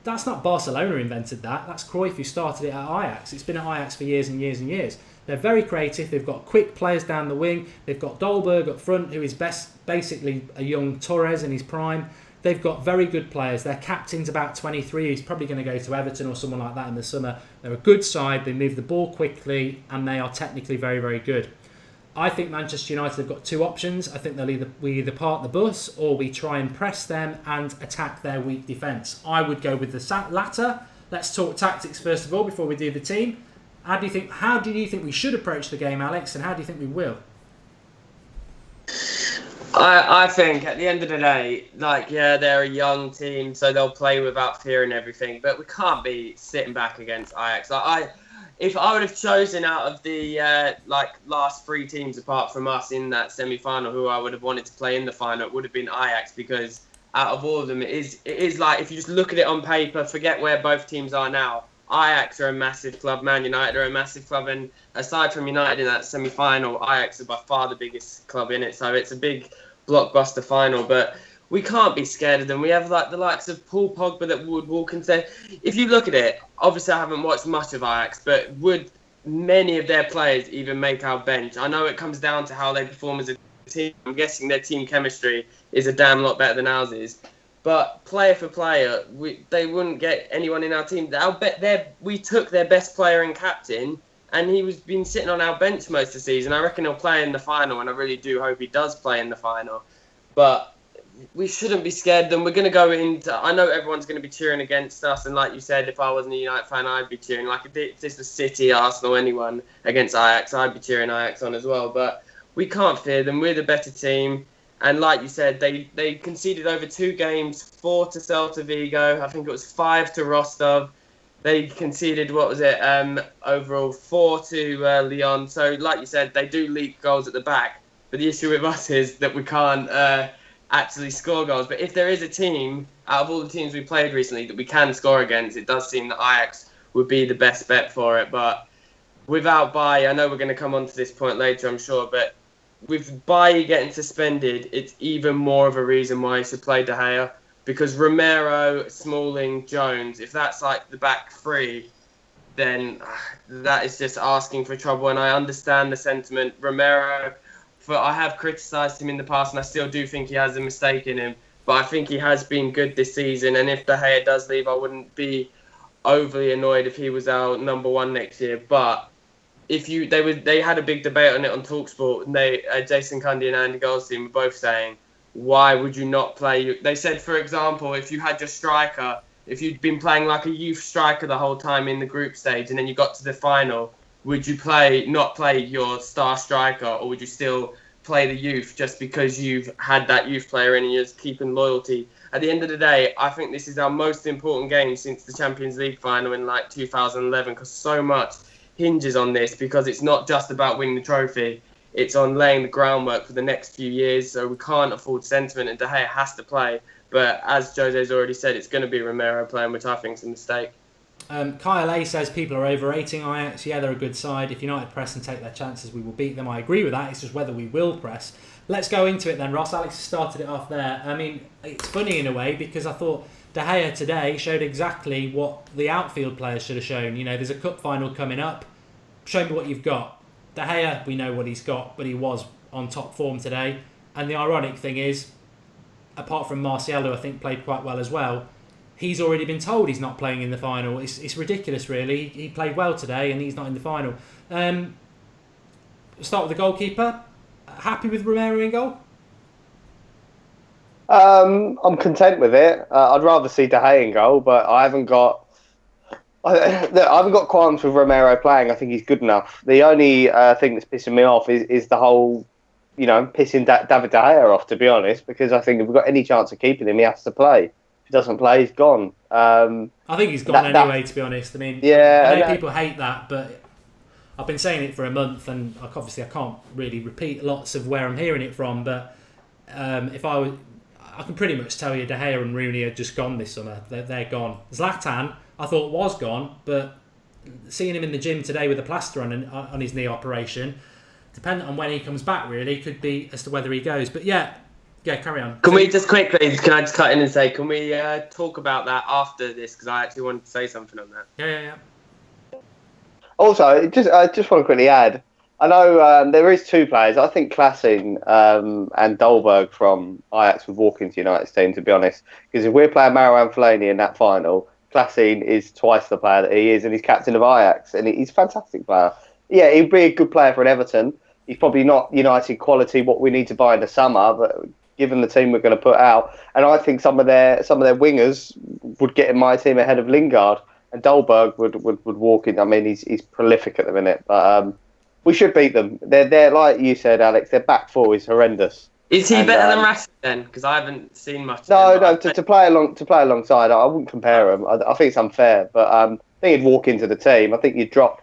That's not Barcelona invented that. That's Cruyff who started it at Ajax. It's been at Ajax for years and years and years. They're very creative. They've got quick players down the wing. They've got Dolberg up front, who is basically a young Torres in his prime. They've got very good players. Their captain's about 23. He's probably going to go to Everton or someone like that in the summer. They're a good side. They move the ball quickly, and they are technically very, very good. I think Manchester United have got two options. I think we either park the bus or we try and press them and attack their weak defence. I would go with the latter. Let's talk tactics first of all before we do the team. How do you think we should approach the game, Alex, and how do you think we will? I think at the end of the day, they're a young team, so they'll play without fear and everything. But we can't be sitting back against Ajax. If I would have chosen out of the last three teams apart from us in that semi-final, who I would have wanted to play in the final, it would have been Ajax, because out of all of them, it is like, if you just look at it on paper, forget where both teams are now. Ajax are a massive club, Man United are a massive club, and aside from United in that semi-final, Ajax are by far the biggest club in it, so it's a big blockbuster final. But we can't be scared of them. We have the likes of Paul Pogba that would walk into. If you look at it, obviously I haven't watched much of Ajax, but would many of their players even make our bench? I know it comes down to how they perform as a team. I'm guessing their team chemistry is a damn lot better than ours is. But player for player, they wouldn't get anyone in our team. I'll bet we took their best player and captain, and been sitting on our bench most of the season. I reckon he'll play in the final, and I really do hope he does play in the final. But we shouldn't be scared of them. We're going to go into... I know everyone's going to be cheering against us, and like you said, if I wasn't a United fan, I'd be cheering. Like, if this was City, Arsenal, anyone against Ajax, I'd be cheering Ajax on as well. But we can't fear them. We're the better team. And like you said, they conceded over 2 games, 4 to Celta Vigo. I think it was 5 to Rostov. They conceded, overall 4 to Lyon. So, like you said, they do leak goals at the back. But the issue with us is that we can't actually score goals. But if there is a team, out of all the teams we played recently, that we can score against, it does seem that Ajax would be the best bet for it. But without Bailly, I know we're going to come on to this point later, I'm sure, but with Bailly getting suspended, it's even more of a reason why he should play De Gea. Because Romero, Smalling, Jones, if that's like the back 3, then that is just asking for trouble. And I understand the sentiment. Romero, I have criticised him in the past, and I still do think he has a mistake in him. But I think he has been good this season. And if De Gea does leave, I wouldn't be overly annoyed if he was our number 1 next year. But if they had a big debate on it on TalkSport, and Jason Cundy and Andy Goldstein were both saying, why would you not play? They said, for example, if you had your striker, if you'd been playing like a youth striker the whole time in the group stage, and then you got to the final, would you not play your star striker, or would you still play the youth just because you've had that youth player in and you're keeping loyalty? At the end of the day, I think this is our most important game since the Champions League final in like 2011, because so much hinges on this, because it's not just about winning the trophy. It's on laying the groundwork for the next few years, so we can't afford sentiment, and De Gea has to play. But as Jose's already said, it's going to be Romero playing, which I think is a mistake. Kyle A says people are overrating Ajax. Yeah, they're a good side. If United press and take their chances, we will beat them. I agree with that. It's just whether we will press. Let's go into it then, Ross. Alex started it off there. I mean, it's funny in a way, because I thought De Gea today showed exactly what the outfield players should have shown. You know, there's a cup final coming up. Show me what you've got. De Gea, we know what he's got, but he was on top form today. And the ironic thing is, apart from Martial, who I think played quite well as well, he's already been told he's not playing in the final. It's ridiculous, really. He played well today, and he's not in the final. Start with the goalkeeper. Happy with Romero in goal? I'm content with it. I'd rather see De Gea in goal, but I haven't got qualms with Romero playing. I think he's good enough. The only thing that's pissing me off is the whole, pissing David De Gea off, to be honest, because I think if we've got any chance of keeping him, he has to play. If he doesn't play, he's gone. I think he's gone anyway, to be honest. I mean, yeah, I know people hate that, but I've been saying it for a month, and obviously I can't really repeat lots of where I'm hearing it from, but I can pretty much tell you De Gea and Rooney are just gone this summer. They're gone. Zlatan, I thought was gone, but seeing him in the gym today with a plaster on his knee operation, depending on when he comes back, really, could be as to whether he goes. But yeah, carry on. Can I just cut in and say, can we talk about that after this? Because I actually wanted to say something on that. Yeah. Also, I just want to quickly add, I know there is 2 players. I think Klassen and Dolberg from Ajax would walk into United's team, to be honest. Because if we're playing Marouane Fellaini in that final, Klassen is twice the player that he is, and he's captain of Ajax, and he's a fantastic player. Yeah, he'd be a good player for an Everton. He's probably not United quality, what we need to buy in the summer, but given the team we're going to put out, and I think some of their wingers would get in my team ahead of Lingard, and Dolberg would walk in. I mean, he's prolific at the minute, but we should beat them. They're like you said, Alex. Their back 4 is horrendous. Is he better than Rashford then? Because I haven't seen much. No. To play alongside, I wouldn't compare him. I think it's unfair, but I think he'd walk into the team. I think you'd drop.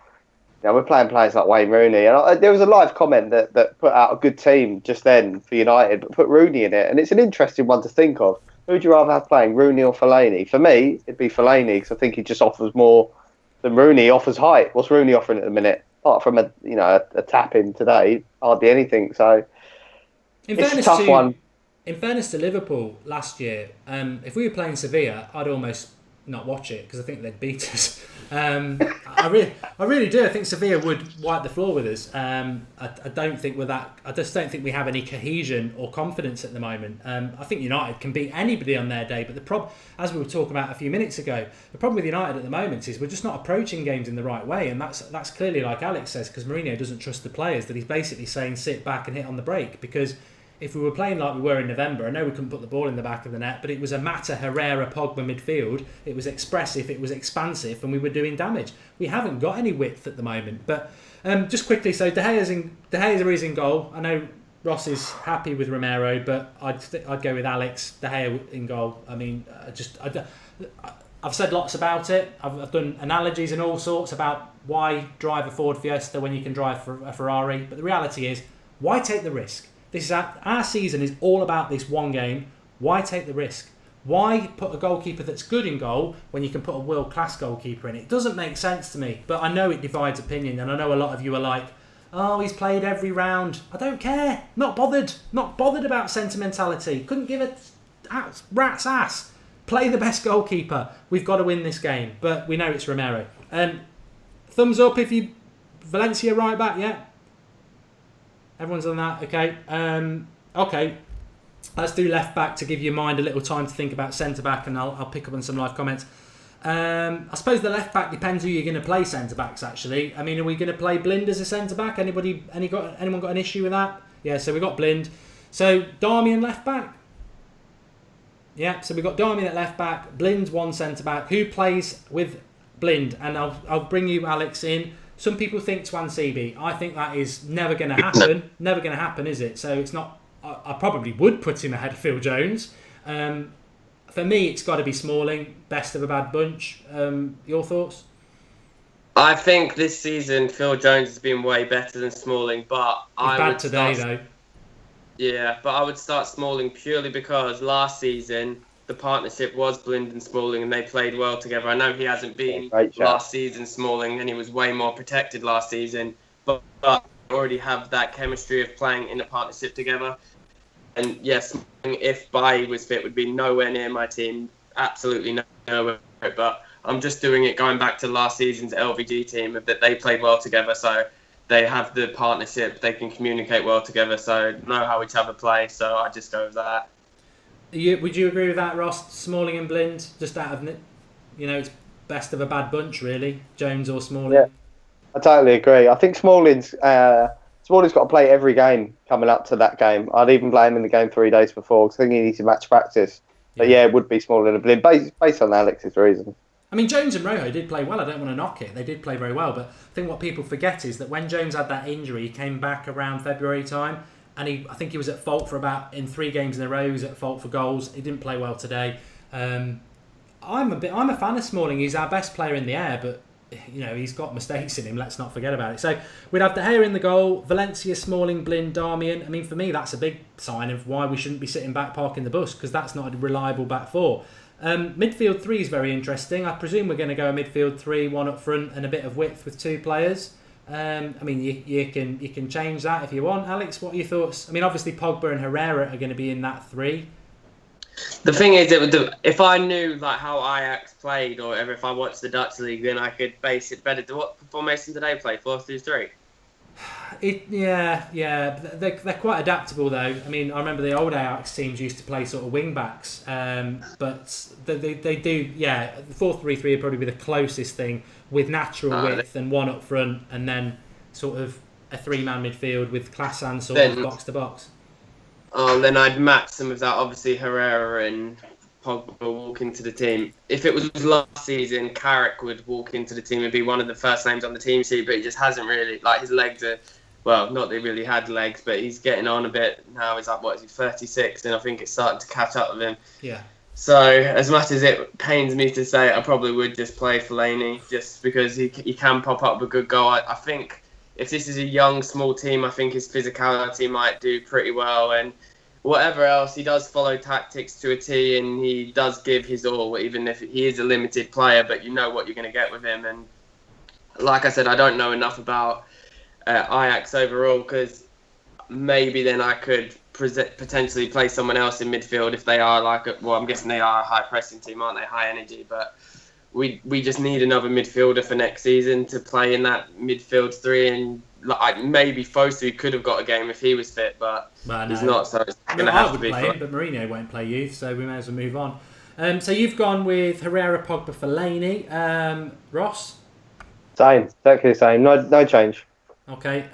We're playing players like Wayne Rooney, and there was a live comment that put out a good team just then for United, but put Rooney in it, and it's an interesting one to think of. Who would you rather have playing, Rooney or Fellaini? For me, it'd be Fellaini, because I think he just offers more than Rooney. He offers height. What's Rooney offering at the minute? Apart from a tap in today, hardly anything. So it's a tough one. In fairness to Liverpool last year, if we were playing Sevilla, I'd almost not watch it because I think they'd beat us. I really do. I think Sevilla would wipe the floor with us. I don't think I just don't think we have any cohesion or confidence at the moment. I think United can beat anybody on their day, but the problem, as we were talking about a few minutes ago, the problem with United at the moment is we're just not approaching games in the right way, and that's clearly, like Alex says, because Mourinho doesn't trust the players. That he's basically saying sit back and hit on the brake, because if we were playing like we were in November, I know we couldn't put the ball in the back of the net, but it was a Mata, Herrera, Pogba midfield. It was expressive, it was expansive, and we were doing damage. We haven't got any width at the moment. But just quickly, so De Gea's in goal. I know Ross is happy with Romero, but I'd go with Alex. De Gea in goal. I mean, I've said lots about it. I've done analogies and all sorts about why drive a Ford Fiesta when you can drive a Ferrari. But the reality is, why take the risk? This is our season is all about this one game. Why take the risk? Why put a goalkeeper that's good in goal when you can put a world-class goalkeeper in? It doesn't make sense to me. But I know it divides opinion, and I know a lot of you are like, oh, he's played every round. I don't care. Not bothered. Not bothered about sentimentality. Couldn't give a rat's ass. Play the best goalkeeper. We've got to win this game. But we know it's Romero. Thumbs up if you... Valencia right back, yeah? Everyone's on that, okay. Okay, let's do left back to give your mind a little time to think about centre back, and I'll pick up on some live comments. I suppose the left back depends who you're going to play centre backs. Actually, I mean, are we going to play Blind as a centre back? Anyone got an issue with that? Yeah, so we got Blind. So Darmian left back. Yeah, so we've got Darmian at left back. Blind's one centre back. Who plays with Blind? And I'll bring you Alex in. Some people think Twansibi. I think that is never going to happen. Never going to happen, is it? So it's not. I probably would put him ahead of Phil Jones. For me, it's got to be Smalling. Best of a bad bunch. Your thoughts? I think this season Phil Jones has been way better than Smalling, but Yeah, but I would start Smalling purely because last season the partnership was Blind and Smalling, and they played well together. I know he hasn't been last season Smalling, and he was way more protected last season, but already have that chemistry of playing in a partnership together. And yes, if Bailly was fit, would be nowhere near my team, absolutely nowhere. But I'm just doing it going back to last season's LVG team, that they played well together, so they have the partnership, they can communicate well together, so know how each other play. So I just go with that. Would you agree with that, Ross? Smalling and Blind, just out of it's best of a bad bunch, really. Jones or Smalling. Yeah, I totally agree. I think Smalling's got to play every game coming up to that game. I'd even play him in the game 3 days before because I think he needs to match practice. But yeah, it would be Smalling and Blind based on Alex's reason. I mean, Jones and Rojo did play well. I don't want to knock it. They did play very well. But I think what people forget is that when Jones had that injury, he came back around February time. And I think he was at fault in 3 games in a row. He was at fault for goals. He didn't play well today. I'm a fan of Smalling. He's our best player in the air, but he's got mistakes in him. Let's not forget about it. So we'd have De Gea in the goal, Valencia, Smalling, Blind, Darmian. I mean, for me, that's a big sign of why we shouldn't be sitting back parking the bus, because that's not a reliable back four. Midfield 3 is very interesting. I presume we're going to go a midfield 3, one up front, and a bit of width with 2 players. I mean, you can change that if you want. Alex, what are your thoughts? I mean, obviously Pogba and Herrera are going to be in that 3. The thing is, if I knew how Ajax played, or if I watched the Dutch league, then I could base it better. What formation did they play? 4-3-3. Yeah. They're quite adaptable though. I mean, I remember the old Ajax teams used to play sort of wing backs, but they do. Yeah, 4-3-3 would probably be the closest thing, with natural width and one up front, and then sort of a 3-man midfield with class and sort of box to box. Then I'd match some of that. Obviously, Herrera and Pogba walk into the team. If it was last season, Carrick would walk into the team and be one of the first names on the team sheet, but he just hasn't really, his legs are, well, not that he really had legs, but he's getting on a bit now. He's 36, and I think it's starting to catch up with him. Yeah. So, as much as it pains me to say, I probably would just play Fellaini, just because he can pop up with a good goal. I think if this is a young, small team, I think his physicality might do pretty well, and whatever else, he does follow tactics to a T, and he does give his all, even if he is a limited player, but you know what you're going to get with him. And like I said, I don't know enough about Ajax overall, because maybe then I could potentially play someone else in midfield if they are I'm guessing they are a high pressing team, aren't they? High energy, but we just need another midfielder for next season to play in that midfield 3, and maybe Fosu could have got a game if he was fit, but he's not, so it's going to have to be. Play him, but Mourinho won't play youth, so we may as well move on. So you've gone with Herrera, Pogba, Fellaini. Ross? Same, exactly the same. No change. Okay,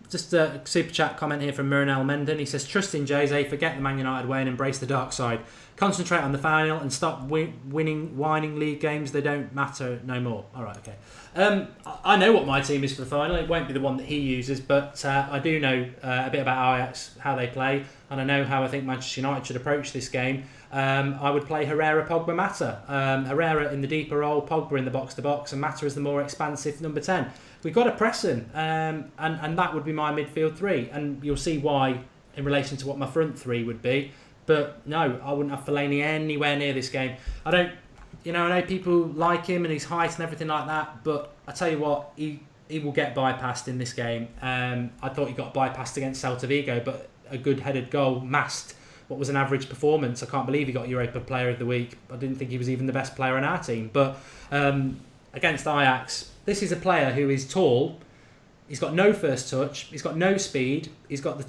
just a super chat comment here from Murinel Menden. He says, trust in Jose, forget the Man United way and embrace the dark side. Concentrate on the final and stop whining league games. They don't matter no more. All right, okay. I know what my team is for the final. It won't be the one that he uses, but I do know a bit about Ajax, how they play, and I know how I think Manchester United should approach this game. I would play Herrera, Pogba, Mata. Herrera in the deeper role, Pogba in the box-to-box, and Mata as the more expansive number 10. We've got to press him, and that would be my midfield three. And you'll see why in relation to what my front three would be. But no, I wouldn't have Fellaini anywhere near this game. I know people like him and his height and everything like that, but I tell you what, he will get bypassed in this game. I thought he got bypassed against Celta Vigo, but a good headed goal masked what was an average performance. I can't believe he got Europa Player of the Week. I didn't think he was even the best player on our team. But against Ajax, this is a player who is tall. He's got no first touch. He's got no speed. He's got the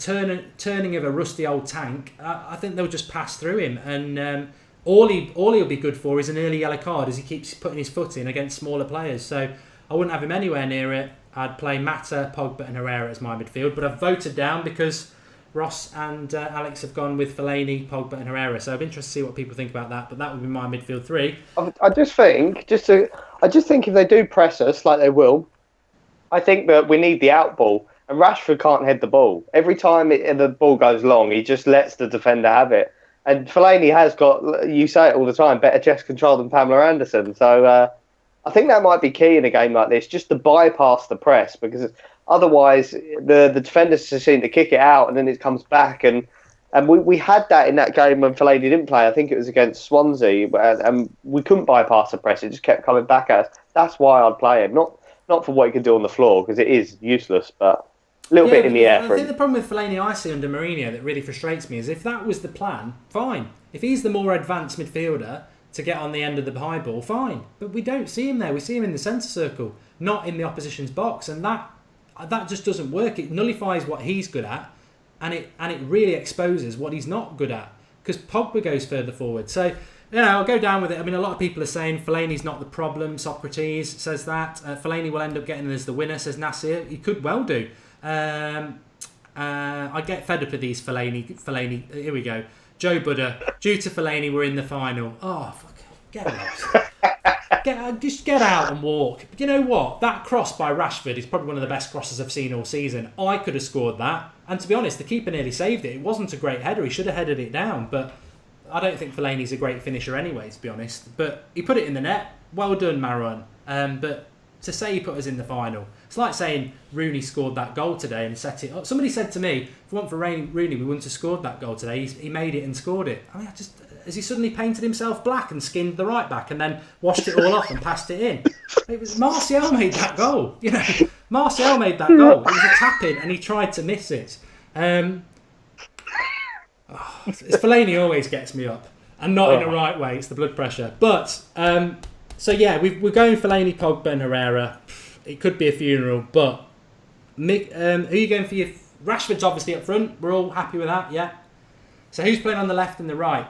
turning of a rusty old tank. I think they'll just pass through him. And all he'll be good for is an early yellow card as he keeps putting his foot in against smaller players. So I wouldn't have him anywhere near it. I'd play Mata, Pogba and Herrera as my midfield. But I've voted down because Ross and Alex have gone with Fellaini, Pogba and Herrera. So I'm interested to see what people think about that. But that would be my midfield three. I just think if they do press us like they will, I think that we need the out ball, and Rashford can't head the ball. Every time the ball goes long, he just lets the defender have it. And Fellaini has got, you say it all the time, better chest control than Pamela Anderson. So I think that might be key in a game like this, just to bypass the press, because otherwise the defenders just seem to kick it out and then it comes back. And we had that in that game when Fellaini didn't play. I think it was against Swansea, and we couldn't bypass the press. It just kept coming back at us. That's why I'd play him. Not for what he can do on the floor, because it is useless, but a little bit in the air. I think the problem with Fellaini I see under Mourinho that really frustrates me is if that was the plan, fine. If he's the more advanced midfielder to get on the end of the high ball, fine. But we don't see him there. We see him in the centre circle, not in the opposition's box, and that just doesn't work. It nullifies what he's good at, and it really exposes what he's not good at, because Pogba goes further forward. So, I'll go down with it. I mean, a lot of people are saying Fellaini's not the problem. Socrates says that. Fellaini will end up getting as the winner, says Nasir. He could well do. I get fed up with these Fellaini. Here we go. Joe Budda. Due to Fellaini, we're in the final. Oh, fuck. Get lost. Just get out and walk. But you know what? That cross by Rashford is probably one of the best crosses I've seen all season. I could have scored that. And to be honest, the keeper nearly saved it. It wasn't a great header. He should have headed it down. But I don't think Fellaini's a great finisher anyway, to be honest. But he put it in the net. Well done, Marouane. But to say he put us in the final, it's like saying Rooney scored that goal today and set it up. Somebody said to me, if it weren't for Rooney, we wouldn't have scored that goal today. He made it and scored it. I mean, has he suddenly painted himself black and skinned the right back and then washed it all off and passed it in? It was Martial made that goal. Martial made that goal. It was a tap-in and he tried to miss it. Fellaini always gets me up, and not in the right way. It's the blood pressure. But we're going Fellaini, Pogba, and Herrera. It could be a funeral, but Mick, who are you going for? Your Rashford's obviously up front. We're all happy with that, yeah. So who's playing on the left and the right?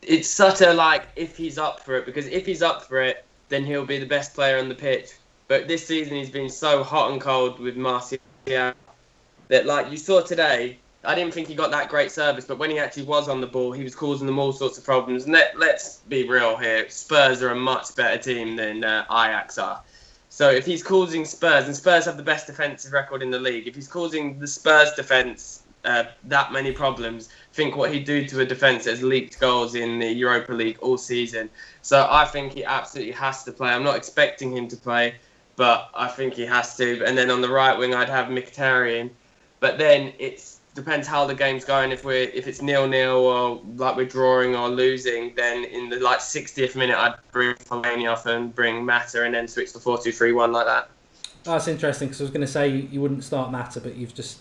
It's such a if he's up for it, because if he's up for it, then he'll be the best player on the pitch. But this season he's been so hot and cold with Martial that, you saw today, I didn't think he got that great service, but when he actually was on the ball, he was causing them all sorts of problems. And let's be real here, Spurs are a much better team than Ajax are. So if he's causing Spurs, and Spurs have the best defensive record in the league, if he's causing the Spurs defence that many problems, think what he'd do to a defence that's leaked goals in the Europa League all season. So I think he absolutely has to play. I'm not expecting him to play, but I think he has to. And then on the right wing, I'd have Mkhitaryan. But then it depends how the game's going. If it's 0-0 or we're drawing or losing, then in the 60th minute I'd bring Fellaini off and bring Mata and then switch to 4-2-3-1 like that. That's interesting, because I was going to say you wouldn't start Mata, but you've just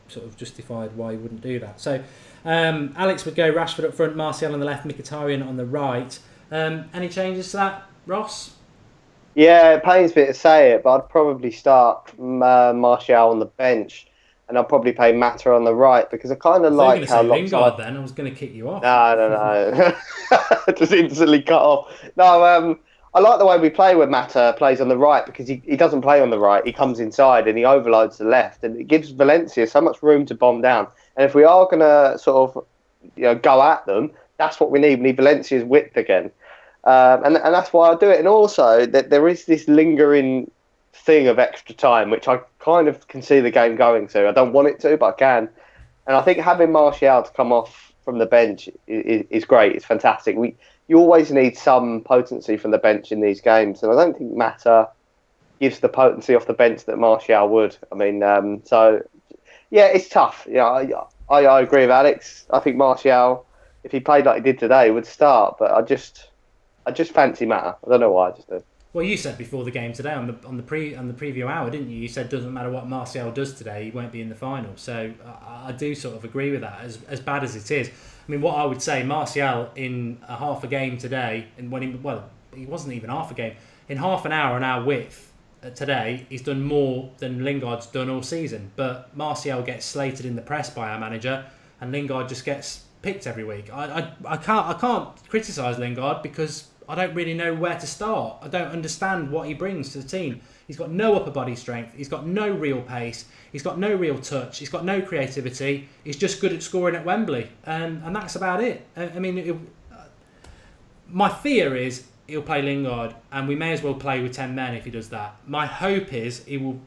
sort of justified why you wouldn't do that. So Alex would go Rashford up front, Martial on the left, Mkhitaryan on the right. Any changes to that, Ross? Yeah, it pains me to say it, but I'd probably start Martial on the bench. And I'll probably play Mata on the right, because I kind of like how Lingard. Then I was going to kick you off. No. Just instantly cut off. No, I like the way we play when Mata plays on the right because he doesn't play on the right. He comes inside and he overloads the left, and it gives Valencia so much room to bomb down. And if we are going to sort of go at them, that's what we need. We need Valencia's width again, and that's why I do it. And also that there is this lingering thing of extra time, which I kind of can see the game going to. I don't want it to, but I can. And I think having Martial to come off from the bench is great. It's fantastic. You always need some potency from the bench in these games, and I don't think Mata gives the potency off the bench that Martial would. I mean, so yeah, it's tough. I agree with Alex. I think Martial, if he played like he did today, would start. But I just fancy Mata. I don't know why. I just do. Well, you said before the game today on the preview hour, didn't you? You said doesn't matter what Martial does today, he won't be in the final. So I do sort of agree with that. As bad as it is, I mean, what I would say, Martial in a half a game today, and he wasn't even half a game. In half an hour width today, he's done more than Lingard's done all season. But Martial gets slated in the press by our manager, and Lingard just gets picked every week. I can't criticise Lingard because I don't really know where to start. I don't understand what he brings to the team. He's got no upper body strength. He's got no real pace. He's got no real touch. He's got no creativity. He's just good at scoring at Wembley. And that's about it. I mean, my fear is he'll play Lingard, and we may as well play with 10 men if he does that. My hope is he will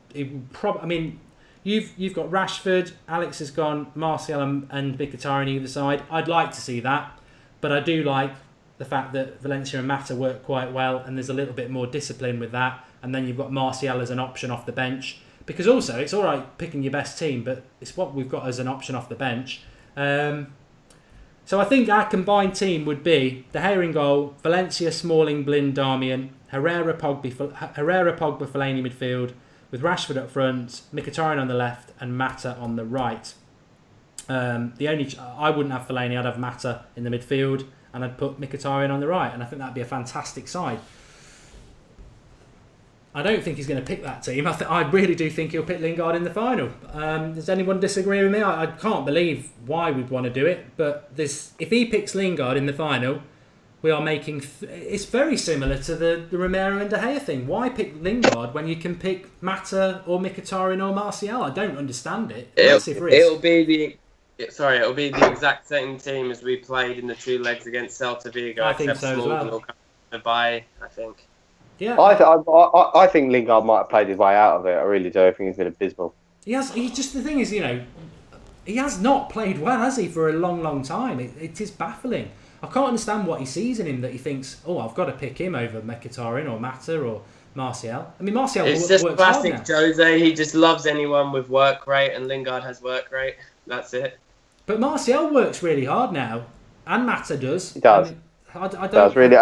probably... I mean, you've got Rashford, Alex has gone, Martial and Mkhitaryan either side. I'd like to see that, but I do like the fact that Valencia and Mata work quite well, and there's a little bit more discipline with that. And then you've got Martial as an option off the bench, because also it's all right picking your best team, but it's what we've got as an option off the bench. So I think our combined team would be De Gea in goal, Valencia, Smalling, Blind, Darmian, Herrera, Pogba, Fellaini midfield, with Rashford up front, Mkhitaryan on the left, and Mata on the right. I wouldn't have Fellaini, I'd have Mata in the midfield, and I'd put Mkhitaryan on the right, and I think that'd be a fantastic side. I don't think he's going to pick that team. I really do think he'll pick Lingard in the final. Does anyone disagree with me? I can't believe why we'd want to do it, but if he picks Lingard in the final, we are making... it's very similar to the Romero and De Gea thing. Why pick Lingard when you can pick Mata or Mkhitaryan or Martial? I don't understand it. It'll be the exact same team as we played in the 2 legs against Celta Vigo. I think so as well. I think. Yeah. I think Lingard might have played his way out of it. I really do. I think he's been abysmal. The thing is, he has not played well, has he, for a long, long time. It is baffling. I can't understand what he sees in him that he thinks, I've got to pick him over Mkhitaryan or Mata or Martial. I mean, Martial it's just classic Jose. He just loves anyone with work rate, and Lingard has work rate. That's it. But Martial works really hard now, and Mata does. He does. I don't. Does really.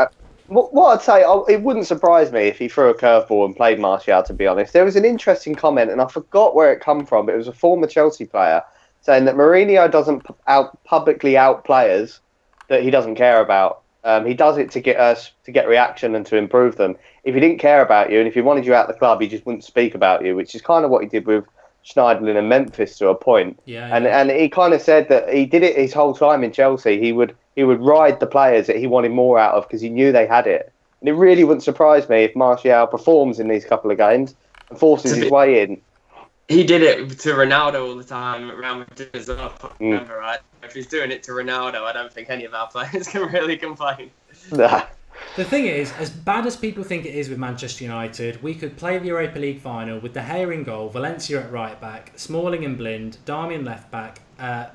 What I'd say, it wouldn't surprise me if he threw a curveball and played Martial, to be honest. There was an interesting comment, and I forgot where it come from, but it was a former Chelsea player saying that Mourinho doesn't publicly out players that he doesn't care about. He does it to get reaction and to improve them. If he didn't care about you, and if he wanted you out of the club, he just wouldn't speak about you, which is kind of what he did with Schneiderlin and Memphis to a point. Yeah. And he kind of said that he did it his whole time in Chelsea. He would ride the players that he wanted more out of because he knew they had it. And it really wouldn't surprise me if Martial performs in these couple of games and forces his way in. He did it to Ronaldo all the time around Madrid, remember, right? If he's doing it to Ronaldo, I don't think any of our players can really complain. Nah. The thing is, as bad as people think it is with Manchester United, we could play the Europa League Final with De Gea in goal, Valencia at right back, Smalling and Blind, Darmian left back,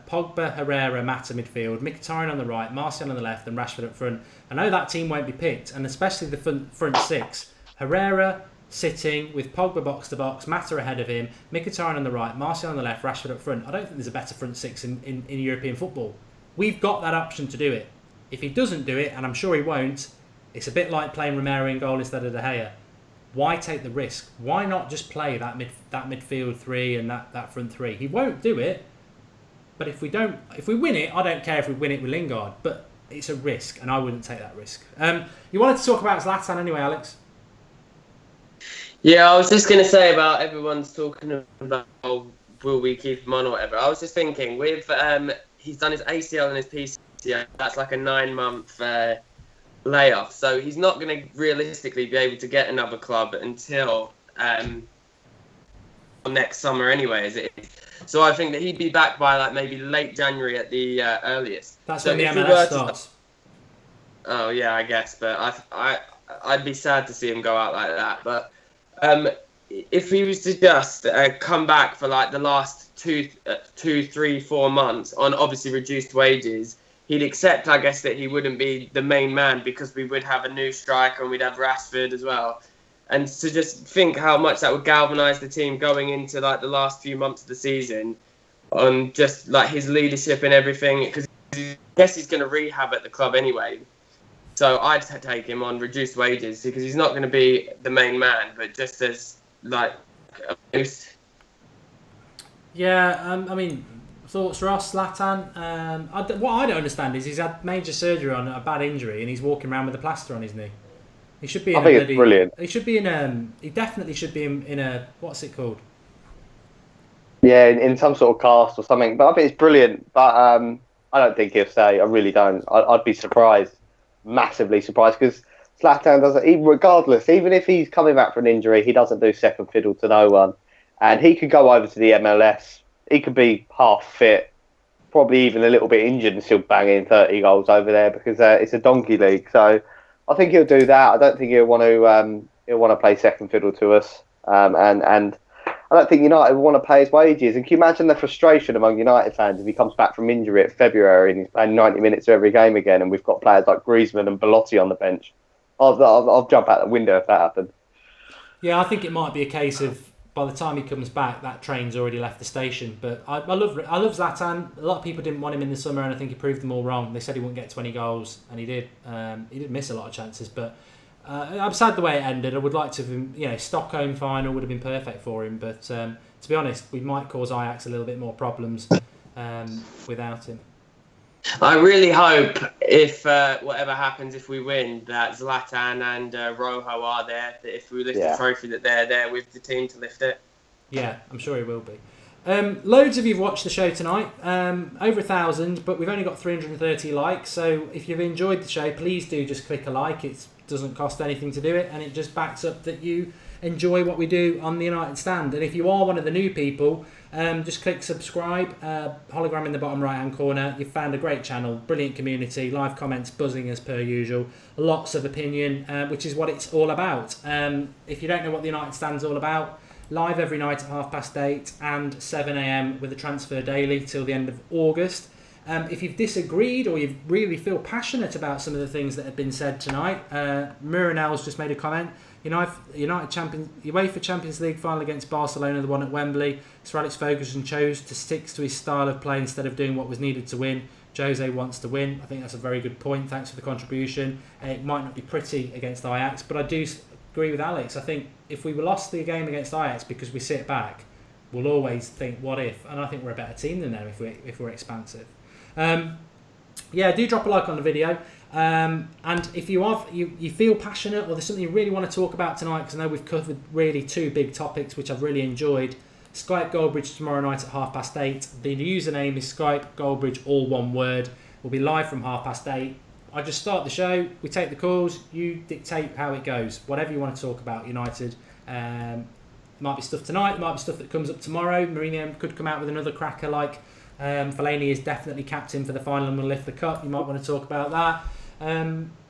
Pogba, Herrera, Mata midfield, Mkhitaryan on the right, Martial on the left, and Rashford up front. I know that team won't be picked, and especially the front 6. Herrera sitting with Pogba box to box, Mata ahead of him, Mkhitaryan on the right, Martial on the left, Rashford up front. I don't think there's a better front 6 in European football. We've got that option to do it. If he doesn't do it, and I'm sure he won't, it's a bit like playing Romero in goal instead of De Gea. Why take the risk? Why not just play that midfield 3 and that front 3? He won't do it. But if we win it, I don't care if we win it with Lingard. But it's a risk, and I wouldn't take that risk. You wanted to talk about Zlatan anyway, Alex? Yeah, I was just going to say about everyone's talking about will we keep him on or whatever. I was just thinking with he's done his ACL and his PCL. That's like a 9-month layoff, so he's not going to realistically be able to get another club until next summer anyway, as it is. So I think that he'd be back by like maybe late January at the earliest. That's so when the if we MLS were starts. Oh yeah, I guess, but I'd be sad to see him go out like that. But if he was to just come back for like the last 2, 3, 4 months on obviously reduced wages, he'd accept, I guess, that he wouldn't be the main man because we would have a new striker and we'd have Rashford as well. And to just think how much that would galvanise the team going into like the last few months of the season on just like his leadership and everything, because I guess he's going to rehab at the club anyway. So I'd take him on reduced wages because he's not going to be the main man, but just as like a boost. Yeah, I mean, thoughts, Ross, Zlatan? What I don't understand is he's had major surgery on a bad injury and he's walking around with a plaster on his knee. He should be in it's brilliant. He should be in he definitely should be in a, what's it called? Yeah, in some sort of cast or something. But I think it's brilliant. But I don't think he'll stay. I really don't. I'd be surprised, massively surprised, because Zlatan doesn't. Regardless, even if he's coming back from an injury, he doesn't do second fiddle to no one, and he could go over to the MLS. He could be half fit, probably even a little bit injured, and still bang in 30 goals over there because it's a donkey league. So I think he'll do that. I don't think he'll want to play second fiddle to us, and I don't think United will want to pay his wages. And can you imagine the frustration among United fans if he comes back from injury at February and he's playing 90 minutes of every game again, and we've got players like Griezmann and Belotti on the bench? I'll jump out the window if that happened. Yeah, I think it might be a case of by the time he comes back, that train's already left the station. But I love Zlatan. A lot of people didn't want him in the summer, and I think he proved them all wrong. They said he wouldn't get 20 goals, and he did. He did miss a lot of chances, but I'm sad the way it ended. I would like to have him, Stockholm final would have been perfect for him. But to be honest, we might cause Ajax a little bit more problems without him. I really hope if whatever happens, if we win, that Zlatan and Rojo are there. That if we lift the trophy, that they're there with the team to lift it. Yeah, I'm sure he will be. Loads of you have watched the show tonight, over 1,000, but we've only got 330 likes. So if you've enjoyed the show, please do just click a like. It doesn't cost anything to do it, and it just backs up that you enjoy what we do on the United Stand. And if you are one of the new people, just click subscribe, hologram in the bottom right hand corner. You've found a great channel, brilliant community, live comments buzzing as per usual, lots of opinion, which is what it's all about. If you don't know what the United Stand's all about, live every night at 8:30 and 7 a.m. with a transfer daily till the end of August. If you've disagreed or you really feel passionate about some of the things that have been said tonight, Murinel's just made a comment. UEFA Champions League final against Barcelona, the one at Wembley. Sir Alex Ferguson chose to stick to his style of play instead of doing what was needed to win. Jose wants to win. I think that's a very good point. Thanks for the contribution. It might not be pretty against Ajax, but I do agree with Alex. I think if we lost the game against Ajax because we sit back, we'll always think, what if? And I think we're a better team than them if we're expansive. Do drop a like on the video. And if you feel passionate or there's something you really want to talk about tonight, because I know we've covered really two big topics which I've really enjoyed. Skype Goldbridge tomorrow night at 8:30. The username is Skype Goldbridge, all one word. We'll be live from 8:30. I just start the show, we take the calls, you dictate how it goes. Whatever you want to talk about United. Might be stuff tonight, might be stuff that comes up tomorrow. Mourinho could come out with another cracker like Fellaini is definitely captain for the final and will lift the cup. You might want to talk about that.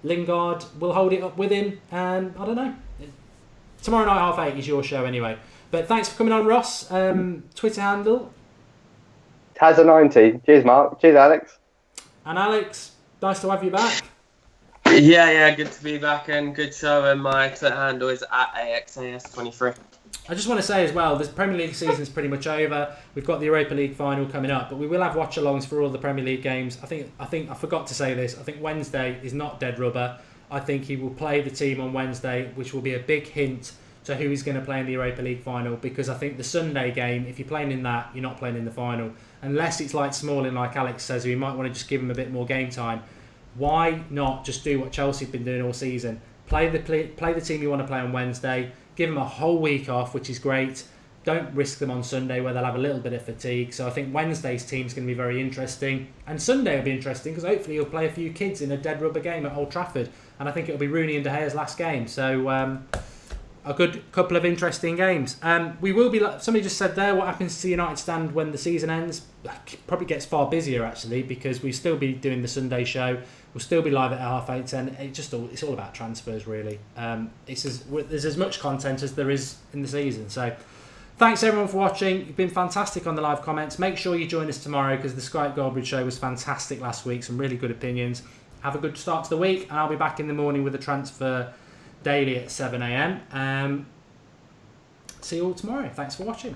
Lingard will hold it up with him, and I don't know. Tomorrow night 8:30 is your show anyway. But thanks for coming on, Ross. Twitter handle Tazza90. Cheers, Mark. Cheers, Alex. And Alex, nice to have you back. Yeah, good to be back and good show. And my Twitter handle is @AXAS23. I just want to say as well, the Premier League season's pretty much over. We've got the Europa League Final coming up, but we will have watch-alongs for all the Premier League games. I think I forgot to say this. I think Wednesday is not dead rubber. I think he will play the team on Wednesday, which will be a big hint to who he's going to play in the Europa League Final, because I think the Sunday game, if you're playing in that, you're not playing in the final. Unless it's like Smalling, like Alex says, who you might want to just give him a bit more game time. Why not just do what Chelsea have been doing all season? Play the team you want to play on Wednesday. Give them a whole week off, which is great. don't risk them on Sunday where they'll have a little bit of fatigue. So I think Wednesday's team's going to be very interesting. And Sunday will be interesting because hopefully you'll play a few kids in a dead rubber game at Old Trafford. And I think it'll be Rooney and De Gea's last game. So a good couple of interesting games. We will be. Somebody just said there, what happens to United stand when the season ends? Probably gets far busier actually, because we'll still be doing the Sunday show. We'll still be live at 8:30. It's all about transfers really. There's as much content as there is in the season. So thanks everyone for watching. You've been fantastic on the live comments. Make sure you join us tomorrow because the Skype Goldbridge show was fantastic last week. Some really good opinions. Have a good start to the week, and I'll be back in the morning with a transfer daily at 7 a.m. See you all tomorrow. Thanks for watching.